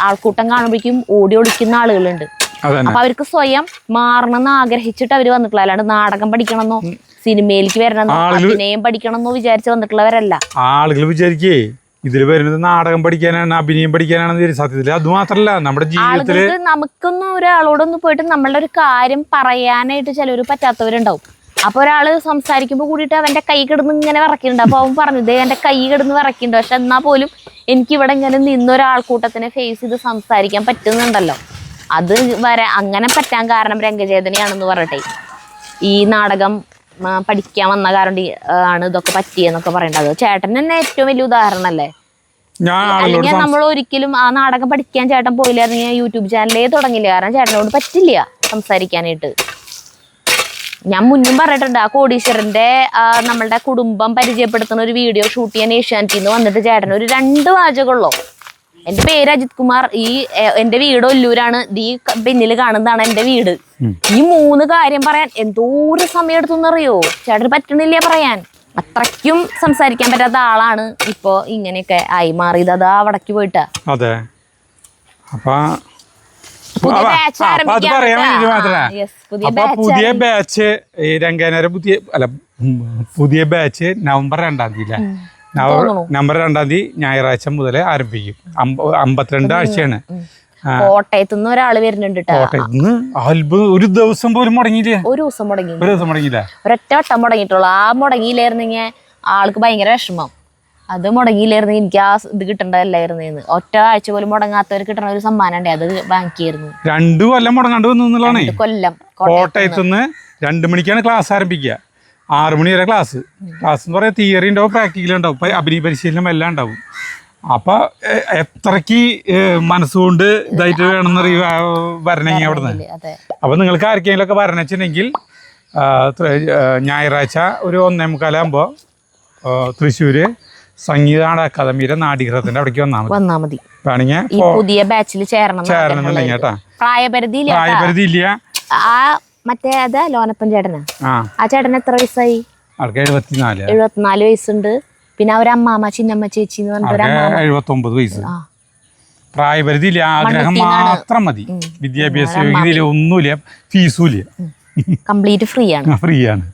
ആൾക്കൂട്ടം കാണുമ്പോഴേക്കും ഓടി ഒളിക്കുന്ന ആളുകളുണ്ട്. അപ്പൊ അവർക്ക് സ്വയം മാറണമെന്ന് ആഗ്രഹിച്ചിട്ട് അവര് വന്നിട്ടുള്ള, അല്ലാണ്ട് നാടകം പഠിക്കണമെന്നോ സിനിമയിലേക്ക് വരണമെന്നോ അഭിനയം പഠിക്കണമെന്നോ വിചാരിച്ച് വന്നിട്ടുള്ളവരല്ല. ആളുകൾ വിചാരിക്കേ ഇതിൽ വരുന്നത് നാടകം പഠിക്കാനാണ്, അഭിനയം പഠിക്കാനാണെന്ന്. സത്യത്തിൽ അത് മാത്രല്ല നമ്മുടെ ജീവിതത്തില് നമുക്കൊന്നും ഒരാളോടൊന്ന് പോയിട്ട് നമ്മളുടെ ഒരു കാര്യം പറയാനായിട്ട് ചിലവർ പറ്റാത്തവരുണ്ടാവും. അപ്പൊ ഒരാള് സംസാരിക്കുമ്പോൾ കൂടിയിട്ട് അവന്റെ കൈ കിടന്ന് ഇങ്ങനെ വിറക്കുന്നുണ്ട്. അപ്പൊ അവൻ പറഞ്ഞു, ഇതേ എന്റെ കൈ കിടന്ന് വിറക്കുന്നുണ്ട്, പക്ഷെ എന്നാ പോലും എനിക്ക് ഇവിടെ ഇങ്ങനെ നിന്നൊരാൾക്കൂട്ടത്തിനെ ഫേസ് ചെയ്ത് സംസാരിക്കാൻ പറ്റുന്നുണ്ടല്ലോ. അത് അങ്ങനെ പറ്റാൻ കാരണം രംഗചേതനയാണെന്ന് പറയട്ടെ. ഈ നാടകം പഠിക്കാൻ വന്ന കാരണം ആണ് ഇതൊക്കെ പറ്റിയെന്നൊക്കെ പറയേണ്ടത്. ചേട്ടൻ തന്നെ ഏറ്റവും വലിയ ഉദാഹരണല്ലേ. അല്ലെങ്കിൽ നമ്മൾ ഒരിക്കലും ആ നാടകം പഠിക്കാൻ ചേട്ടൻ പോയില്ലായിരുന്നെങ്കിൽ യൂട്യൂബ് ചാനലേ തുടങ്ങില്ല. കാരണം ചേട്ടനോട് പറ്റില്ല സംസാരിക്കാനായിട്ട്. ഞാൻ മുന്നും പറഞ്ഞിട്ടുണ്ട്, ആ കോടീശ്വരന്റെ നമ്മളുടെ കുടുംബം പരിചയപ്പെടുത്തുന്ന ഒരു വീഡിയോ ഷൂട്ട് ചെയ്യാൻ ഏഷ്യാനെറ്റിൽ നിന്ന് വന്നിട്ട് ചേട്ടൻ ഒരു 2 വാചകമുള്ളൂ. എന്റെ പേര് അജിത് കുമാർ, എന്റെ വീട് ഒല്ലൂരാണ്, ഈ പിന്നിൽ കാണുന്നതാണ് എന്റെ വീട്. ഈ 3 കാര്യം പറയാൻ എന്തോരം സമയം എടുത്തെന്നറിയോ. ചേട്ടന് പറ്റണില്ല പറയാൻ. അത്രയ്ക്കും സംസാരിക്കാൻ പറ്റാത്ത ആളാണ് ഇപ്പോ ഇങ്ങനെയൊക്കെ ആയി മാറിയത്. അതാ അവിടേക്ക് പോയിട്ടാ. അതെ. അപ്പൊ പുതിയ batch അപ്പൊ അത് പറയാൻ വേണ്ടി മാത്രമേ Yes, പുതിയ അപ്പൊ പുതിയ ബാച്ച് രംഗാനര പുതിയ ബാച്ച് നവംബർ 2-ാം തീയതി അല്ലേ? നവംബർ 2-ാം തീയതി ഞായറാഴ്ച മുതൽ ആരംഭിക്കും. 52 ആഴ്ചയാണ്. കോട്ടയത്ത് നിന്ന് ഒരാള് വരുന്നുണ്ട് ട്ടോ. കോട്ടയത്ത് നിന്ന് അത്ഭുതം, ഒരു ദിവസം പോലും മുടങ്ങിയില്ല. ഒരു ദിവസം മുടങ്ങി, ഒരു ദിവസം മുടങ്ങിയില്ല. ഒരൊറ്റ വട്ടം മുടങ്ങിയിട്ടുള്ളൂ. ആ മുടങ്ങിയില്ലായിരുന്നെങ്കിൽ ആൾക്ക് ഭയങ്കര വിഷമം. അത് മുടങ്ങിയില്ലായിരുന്നെങ്കിൽ എനിക്ക് ആ ഇത് കിട്ടണ്ടല്ലായിരുന്നു. ഒറ്റ ആഴ്ച പോലും മുടങ്ങാത്തവർ കിട്ടണ ഒരു സമ്മാനം ഉണ്ട്, അത് ബാക്കിയായിരുന്നു. 2 കൊല്ലം മുടങ്ങാണ്ട് വന്നു എന്നുള്ളതാണ്. കൊല്ലം കോട്ടയത്ത് നിന്ന് 2 മണിക്കാണ് ക്ലാസ് ആരംഭിക്കുക. 6 മണി വരെ ക്ലാസ് എന്ന് പറയാൻ തിയറി ഉണ്ടാവും, പ്രാക്ടിക്കൽ ഉണ്ടാവും, അഭിനയ പരിശീലനം എല്ലാം ഉണ്ടാവും. അപ്പൊ എത്രക്ക് മനസ്സുകൊണ്ട് ഇതായിട്ട് വേണമെന്ന് വരണമെങ്കിൽ അവിടെ നിന്ന്. അപ്പൊ നിങ്ങൾക്ക് ആർക്കെങ്കിലും ഒക്കെ വരണമെന്നുണ്ടെങ്കിൽ ഞായറാഴ്ച ഒരു 1:45 തൃശ്ശൂര് സംഗീത അക്കാദമിയുടെ നാടീകൃതത്തിന്റെ അവിടേക്ക് വന്നാൽ മതി. വേണമെങ്കിൽ പുതിയ ബാച്ചിൽ ചേരണമെന്നുണ്ടെങ്കിൽ കേട്ടാ. പ്രായപരിധി ഇല്ല. ആ മറ്റേ അതാ ലോനപ്പൻ ചേട്ടനാ. ആ ചേട്ടന് എത്ര വയസ്സായി? ആൾക്ക് 74 വയസ്സുണ്ട്. പിന്നെ അവരമ്മാമ ചിന്നമ്മ ചേച്ചി എന്ന് പറഞ്ഞിട്ട് 79 വയസ്സ്. പ്രായപരിധി ഇല്ല, ആഗ്രഹം മാത്രം മതി. വിദ്യാഭ്യാസ യോഗ്യതയില്ല, ഒന്നുമില്ല, ഫീസും ഇല്ല, കംപ്ലീറ്റ് ഫ്രീ ആണ്. ഫ്രീ ആണ്.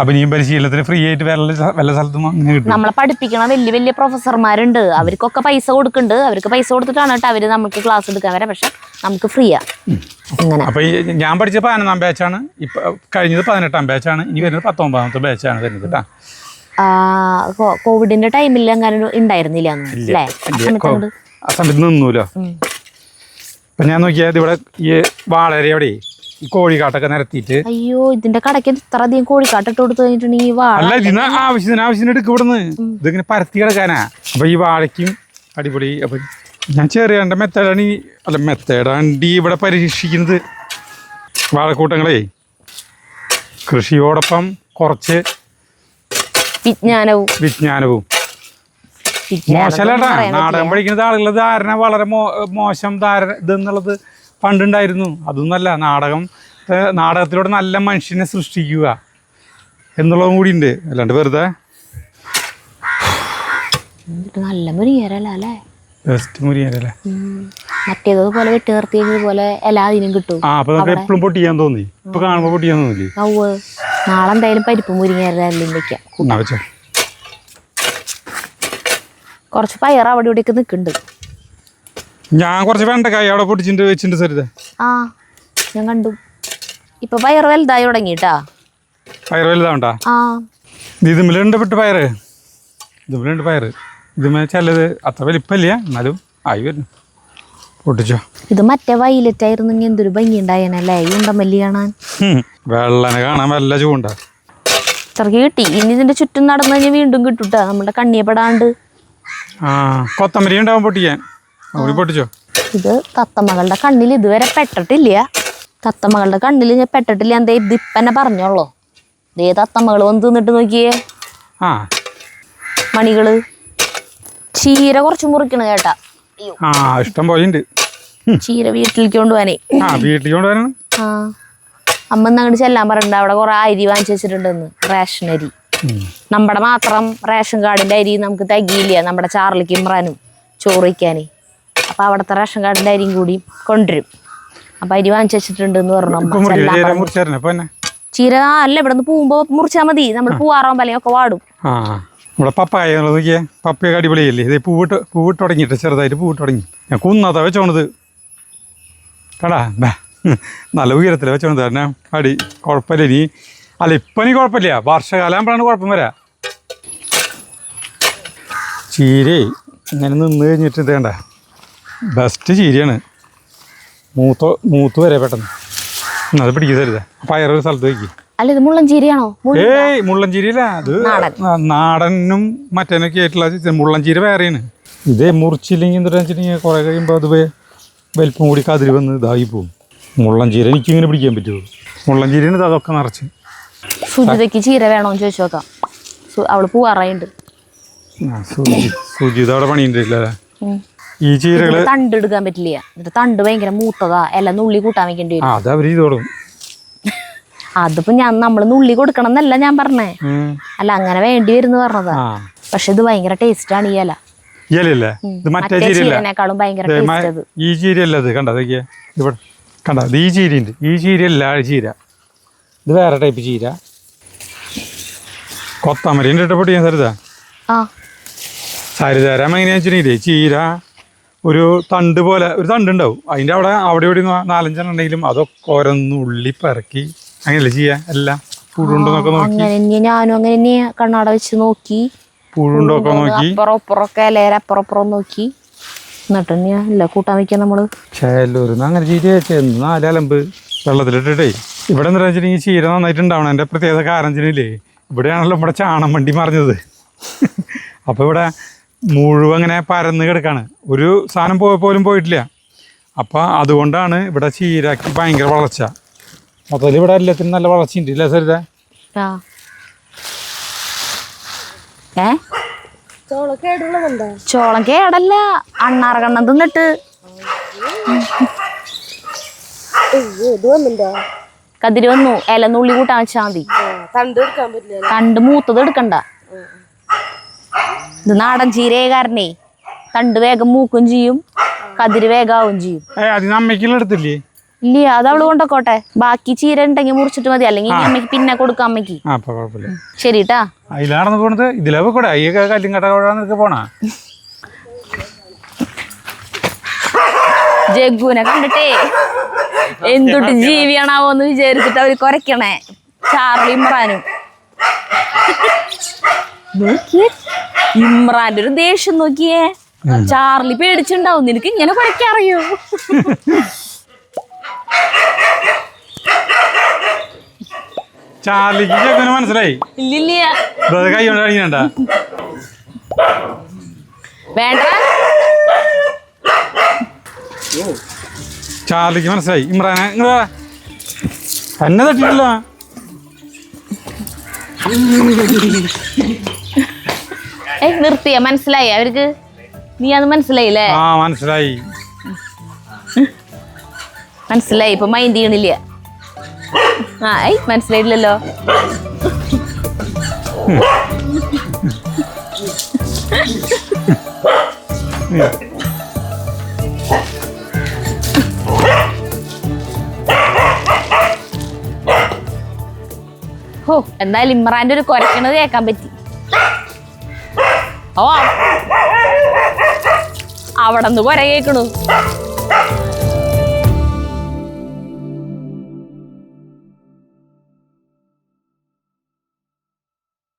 അഭിനയം പരിശീലനത്തിന് ഫ്രീ ആയിട്ട് വല്ല സ്ഥലത്തും അങ്ങനെ കിട്ടും. നമ്മളെ പഠിപ്പിക്കണ വലിയ വലിയ പ്രൊഫസർമാരുണ്ട്, അവർക്കൊക്കെ പൈസ കൊടുക്കുന്നുണ്ട്. അവർക്ക് പൈസ കൊടുത്തിട്ടാണ് കേട്ടോ അവര് നമുക്ക് ക്ലാസ് എടുക്കാൻ വരാം. പക്ഷെ നമുക്ക് ഫ്രീയാ. അങ്ങനെ അപ്പൊ ഞാൻ പഠിച്ച 11-ാം ബാച്ചാണ്. ഇപ്പൊ കഴിഞ്ഞത് 18-ാം ബാച്ചാണ്. ഇനി വരുന്നത് 19-ാമത്തെ ബാച്ചാണ് വരുന്നത് കേട്ടാ. കോവിഡിന്റെ ടൈമിൽ അങ്ങനെ ഉണ്ടായിരുന്നില്ല അല്ലേ? ആ സമയത്ത് നിന്നൂലോ. ഇപ്പൊ ഞാൻ നോക്കിയാൽ ഇവിടെ ഈ വാളര അവിടെ ഈ കോഴിക്കാട്ടൊക്കെ നിരത്തിയിട്ട്. അയ്യോ, ഇതിന്റെ കടയ്ക്ക് ഇത്ര അധികം കോഴിക്കാട്ടിട്ട് കൊടുത്തു കഴിഞ്ഞിട്ടുണ്ടെങ്കിൽ അല്ല, ഇതിന് ആവശ്യത്തിന് എടുക്കും ഇവിടുന്ന്. ഇതിങ്ങനെ പരത്തി കിടക്കാനാ. അപ്പൊ ഈ വാഴയ്ക്കും അടിപൊളി. അപ്പൊ ഞാൻ ചെറിയ മെത്തേഡാണ് ഇവിടെ പരീക്ഷിക്കുന്നത്. വാഴക്കൂട്ടങ്ങളെ കൃഷിയോടൊപ്പം കുറച്ച് വിജ്ഞാനവും മോശമല്ലട്ടാ. നാടകം പഠിക്കുന്ന ആളുകളുടെ ധാരണ വളരെ മോശം ധാരണ ഇതെന്നുള്ളത് പണ്ടുണ്ടായിരുന്നു. അതൊന്നല്ല. നാടകത്തിലൂടെ നല്ല മനുഷ്യനെ സൃഷ്ടിക്കുക എന്നുള്ളതും കൂടി ഉണ്ട്. അല്ലാണ്ട് വെറുതെ നല്ല മുരിങ്ങരല്ലേ, ബെസ്റ്റ് മുരിങ്ങരല്ലേ. മറ്റേതുപോലെ വെട്ടി നിർത്തിയതുപോലെ എല്ലാതിനും കിട്ടും. അപ്പൊ നമുക്ക് എപ്പോഴും പൊട്ടിക്കാൻ തോന്നി. ഇപ്പൊ കാണുമ്പോ പൊട്ടിക്കാൻ തോന്നില്ലേ? നാളെ എന്തായാലും പരിപ്പ് മുരിങ്ങരലും വെക്കാം. വെച്ചോ. കുറച്ച് പയർ അവിടെ ഇവിടെയൊക്കെ നിൽക്കുന്നുണ്ട്. ഞാൻ കുറച്ച് വെണ്ടക്കായ അവിടെ പൊട്ടിച്ചിട്ട് വെച്ചിട്ടുണ്ട്. സരിത ഞാൻ കണ്ടു. ഇപ്പൊ പയർ വലുതായി തുടങ്ങിട്ടാ. പയർ വലുതാവണ്ടാ. ഇതുമ്മലുണ്ട് പെട്ട് പയറ്. ഇതുമ്മലുണ്ട് പയറ്. ഇതുമ്മ ചിലത് അത്ര വലിപ്പല്ല, എന്നാലും ആയി വരുന്നു. പൊട്ടിച്ചോ. ഇത് മറ്റേ വൈലറ്റ് ആയിരുന്നെങ്കിൽ എന്തൊരു ഭംഗി ഉണ്ടായനല്ലേ ഈ ഉണ്ടമല്ലി കാണാൻ. വെള്ളനെ കാണാൻ വല്ല ചൂണ്ടാ. ഇത്രക്ക് കിട്ടി. ഇനി ഇതിന്റെ ചുറ്റും നടന്നു കഴിഞ്ഞാൽ വീണ്ടും കിട്ടൂട്ടാ, നമ്മുടെ കണ്ണിയപ്പെടാണ്ട്. കൊത്തമല്ലി ഉണ്ടാവും പൊട്ടിക്കാൻ. പൊട്ടിച്ചോ. ഇത് തത്തമ്മകളുടെ കണ്ണിൽ ഇതുവരെ പെട്ടിട്ടില്ല. തത്തമ്മകളുടെ കണ്ണിൽ ഞാൻ പെട്ടിട്ടില്ല. എന്താ ഇത് ഇപ്പന്നെ പറഞ്ഞോളൂ. ഇതേ തത്തമ്മകൾ വന്ന് തിന്നിട്ട് നോക്കിയേ. മണികള് ചീര കുറച്ച് മുറിക്കണ കേട്ടാ. ഇഷ്ടം പോലെ ഉണ്ട് ചീര വീട്ടിലേക്ക് കൊണ്ടുപോകാനേ. വീട്ടിലേക്ക് കൊണ്ടുപോകാനാണ്. അമ്മ അങ്ങോട്ട് ചെല്ലാൻ പറഞ്ഞിട്ടുണ്ട്. അവിടെ കുറെ അരി വാങ്ങിച്ചു വെച്ചിട്ടുണ്ടെന്ന്, റേഷൻ അരി. നമ്മുടെ മാത്രം റേഷൻ കാർഡിന്റെ അരി നമുക്ക് തികയില്ല, നമ്മുടെ ചാർലിക്ക് ഇമ്രാനും ചോറ് വയ്ക്കാനേ. അപ്പൊ അവിടുത്തെ റേഷൻ കാർഡിന്റെ അരിയും കൂടി കൊണ്ടുവരും. അപ്പൊ അരി വാങ്ങിച്ചു വെച്ചിട്ടുണ്ട് എന്ന് പറഞ്ഞു. ചീര അല്ല, ഇവിടെ നിന്ന് പോകുമ്പോ മുറിച്ചാൽ മതി. നമ്മൾ പൂവാറാവുമ്പോ അല്ലെങ്കിൽ ഒക്കെ വാടും. ഇവിടെ പപ്പായ നോക്കിയേ. പപ്പയൊക്കെ അടിപൊളിയല്ലേ. ഇത് പൂവിട്ട് തുടങ്ങിയിട്ട് ചെറുതായിട്ട് പൂവിട്ട് തുടങ്ങി. ഞാൻ കുന്നതാ വെച്ചോണത് കടാ. നല്ല ഉയരത്തിൽ വെച്ചോണത് തന്നെ. അടി കുഴപ്പമില്ല. ഇനി അല്ല ഇപ്പം നീ കുഴപ്പമില്ല, വർഷകാലം ആകുമ്പോഴാണ് കുഴപ്പം വരാ. ചീരേ ഇങ്ങനെ നിന്ന് കഴിഞ്ഞിട്ട് വേണ്ട, ബെസ്റ്റ് ചീരയാണ്. മൂത്ത് വരെ പെട്ടെന്ന് അത് പിടിക്കരുത്. പയറൊരു സ്ഥലത്ത് വയ്ക്കും. അല്ല ഇത് മുള്ളൻചീരയാണോ? മുള്ളൻചീരയില്ല, അത് നാടനും മറ്റേനൊക്കെ ആയിട്ടുള്ള മുള്ളൻചീര വേറെയാണ്. ഇതേ മുറിച്ചില്ലെങ്കിൽ എന്താ വെച്ചിട്ടുണ്ടെങ്കിൽ കുറെ കഴിയുമ്പോൾ അത് വലിപ്പം കൂടി കതിരി വന്ന് ഇതായി പോകും. മുള്ളൻചീര എനിക്കിങ്ങനെ പിടിക്കാൻ പറ്റുമോ? മുള്ളൻചീരയാണ് അതൊക്കെ നിറച്ച്. സുജിതയ്ക്ക് ചീര വേണോന്ന് ചോദിച്ചു നോക്കാം. അവള് പൂവാറായിണ്ട്. സുജിത അവിടെ പണിയുണ്ടല്ലേ. ഈ ചീരകള് തണ്ട് എടുക്കാൻ പറ്റില്ല. എന്നിട്ട് തണ്ട് ഭയങ്കര മൂത്തതാ, എല്ലാം നുള്ളി കൂട്ടാൻ വെക്കേണ്ടി വരും. അത് അവര് ചെയ്ത് കൊടുക്കും. അതിപ്പോ നമ്മള് നുള്ളി കൊടുക്കണം എന്നല്ല ഞാൻ പറഞ്ഞേ. അല്ല അങ്ങനെ വേണ്ടി വരുന്ന പറഞ്ഞതാ. പക്ഷെ ഇത് ഭയങ്കര ടേസ്റ്റ് ആണ് ഈ ഇല. മറ്റേ ചീരനേക്കാളും ഭയങ്കര ടേസ്റ്റ്. ഈ ചീരയല്ല അത്. കണ്ടോ ഇവിടെ കണ്ട ഇത് ഈ ചീരയുണ്ട്. ഈ ചീര അല്ല ചീര, ഇത് വേറെ ടൈപ്പ് ചീര. കൊത്തമരീൻ്റെ ഇട്ടപ്പെട്ട് ഞാൻ സരിത ആ സരിതരാമ എങ്ങനെയാണെന്ന് വെച്ചിട്ടുണ്ടെങ്കിലേ ചീര ഒരു തണ്ട് പോലെ ഒരു തണ്ടുണ്ടാവും. അതിൻ്റെ അവിടെ ഇവിടെ 4-5 ഉണ്ടെങ്കിലും അതൊക്കെ ഓരോന്നുള്ളി പിറക്കി അങ്ങനെയല്ലേ ചെയ്യാ. എല്ലാം പുഴുണ്ടോന്നൊക്കെ നോക്കി, അങ്ങനെ ഞാനും അങ്ങനെ തന്നെ കണ്ണാട വെച്ച് നോക്കി, പുഴുണ്ടൊക്കെ നോക്കി, അപ്പുറമൊക്കെ ഇലയുടെ അപ്പുറം നോക്കി, എന്നിട്ട് അല്ല കൂട്ടാൻ വയ്ക്കാൻ നമ്മള്. ചേലൂർന്ന് അങ്ങനെ ചീര വെച്ചെന്ന് 4 അലമ്പ് വെള്ളത്തിലിട്ടിട്ടേ. ഇവിടെ എന്താ വെച്ചിട്ടുണ്ടെങ്കിൽ ചീര നന്നായിട്ട് ഉണ്ടാവണം. എൻ്റെ പ്രത്യേകത കാരഞ്ചിനില്ലേ, ഇവിടെയാണല്ലോ നമ്മുടെ ചാണം വണ്ടി മറിഞ്ഞത്. അപ്പോൾ ഇവിടെ മുഴുവൻ അങ്ങനെ പരന്ന് കിടക്കാണ്, ഒരു സാധനം പോലും പോയിട്ടില്ല. അപ്പം അതുകൊണ്ടാണ് ഇവിടെ ചീരക്ക് ഭയങ്കര വളർച്ച. മൊത്തത്തിൽ ഇവിടെ എല്ലാത്തിനും നല്ല വളർച്ചയുണ്ട് ഇല്ലേ സരിത? ചോളം കേടല്ല, അണ്ണാറ കണ്ണം തിന്നിട്ട് കതിര് വന്നു. ഇല നുള്ളി കൂട്ടാൻ വെച്ചാൽ മതി. തണ്ട് മൂത്തത് എടുക്കണ്ട. ഇത് നാടൻ ചീരയെ കാരണേ തണ്ട് വേഗം മൂക്കും ചെയ്യും, കതിര് വേഗാവും ചെയ്യും. അതിന് അമ്മയ്ക്കുള്ള എടുത്തില്ലേ? ഇല്ല, അത് അവള് കൊണ്ടോട്ടെ. ബാക്കി ചീര ഉണ്ടെങ്കിൽ മുറിച്ചിട്ട് മതി, അല്ലെങ്കിൽ അമ്മയ്ക്ക് പിന്നെ കൊടുക്കാം. അമ്മയ്ക്ക് ശരിട്ടാ. അതിലാണെന്ന് പോണത് ഇതിലാ കൂടെ അയ്യൊക്കെ കല്ലും കട്ട പോണാ. ജഗ്ഗുനെ കണ്ടിട്ടേ എന്തൊട്ട് ജീവിയാണാവോന്ന് വിചാരിച്ചിട്ട് അവര് കുരയ്ക്കണേ. ചാർലി ഇമ്രാനും നോക്കിയേ, ഇമ്രാന്റെ ഒരു ദേഷ്യം നോക്കിയേ. ചാർലി പേടിച്ചുണ്ടാവും. നിനക്ക് ഇങ്ങനെ കുരയ്ക്കറിയോ? ചാർലിക്ക് മനസ്സിലായി. ഇല്ലില്ല, കൈ കൊണ്ട് കഴിക്കണ്ട. വേണ്ട, ചാർലിക്ക് മനസ്സിലായി. ഇമ്രാനെ എന്നെ തട്ടിയിട്ടില്ല. നിർത്തിയ മനസ്സിലായി അവർക്ക്? നീ അത് മനസ്സിലായില്ലേ? ആ മനസ്സിലായി. മനസ്സിലായി. ഇപ്പൊ മൈൻഡ് ചെയ്യണില്ല. ആ മനസ്സിലായില്ലല്ലോ. ഓ എന്തായാലും ഇമ്രാന്റെ ഒരു കുരക്കണത് കേൾക്കാൻ പറ്റി. ഓ അവിടെ നിന്ന് കുര കേക്കണു.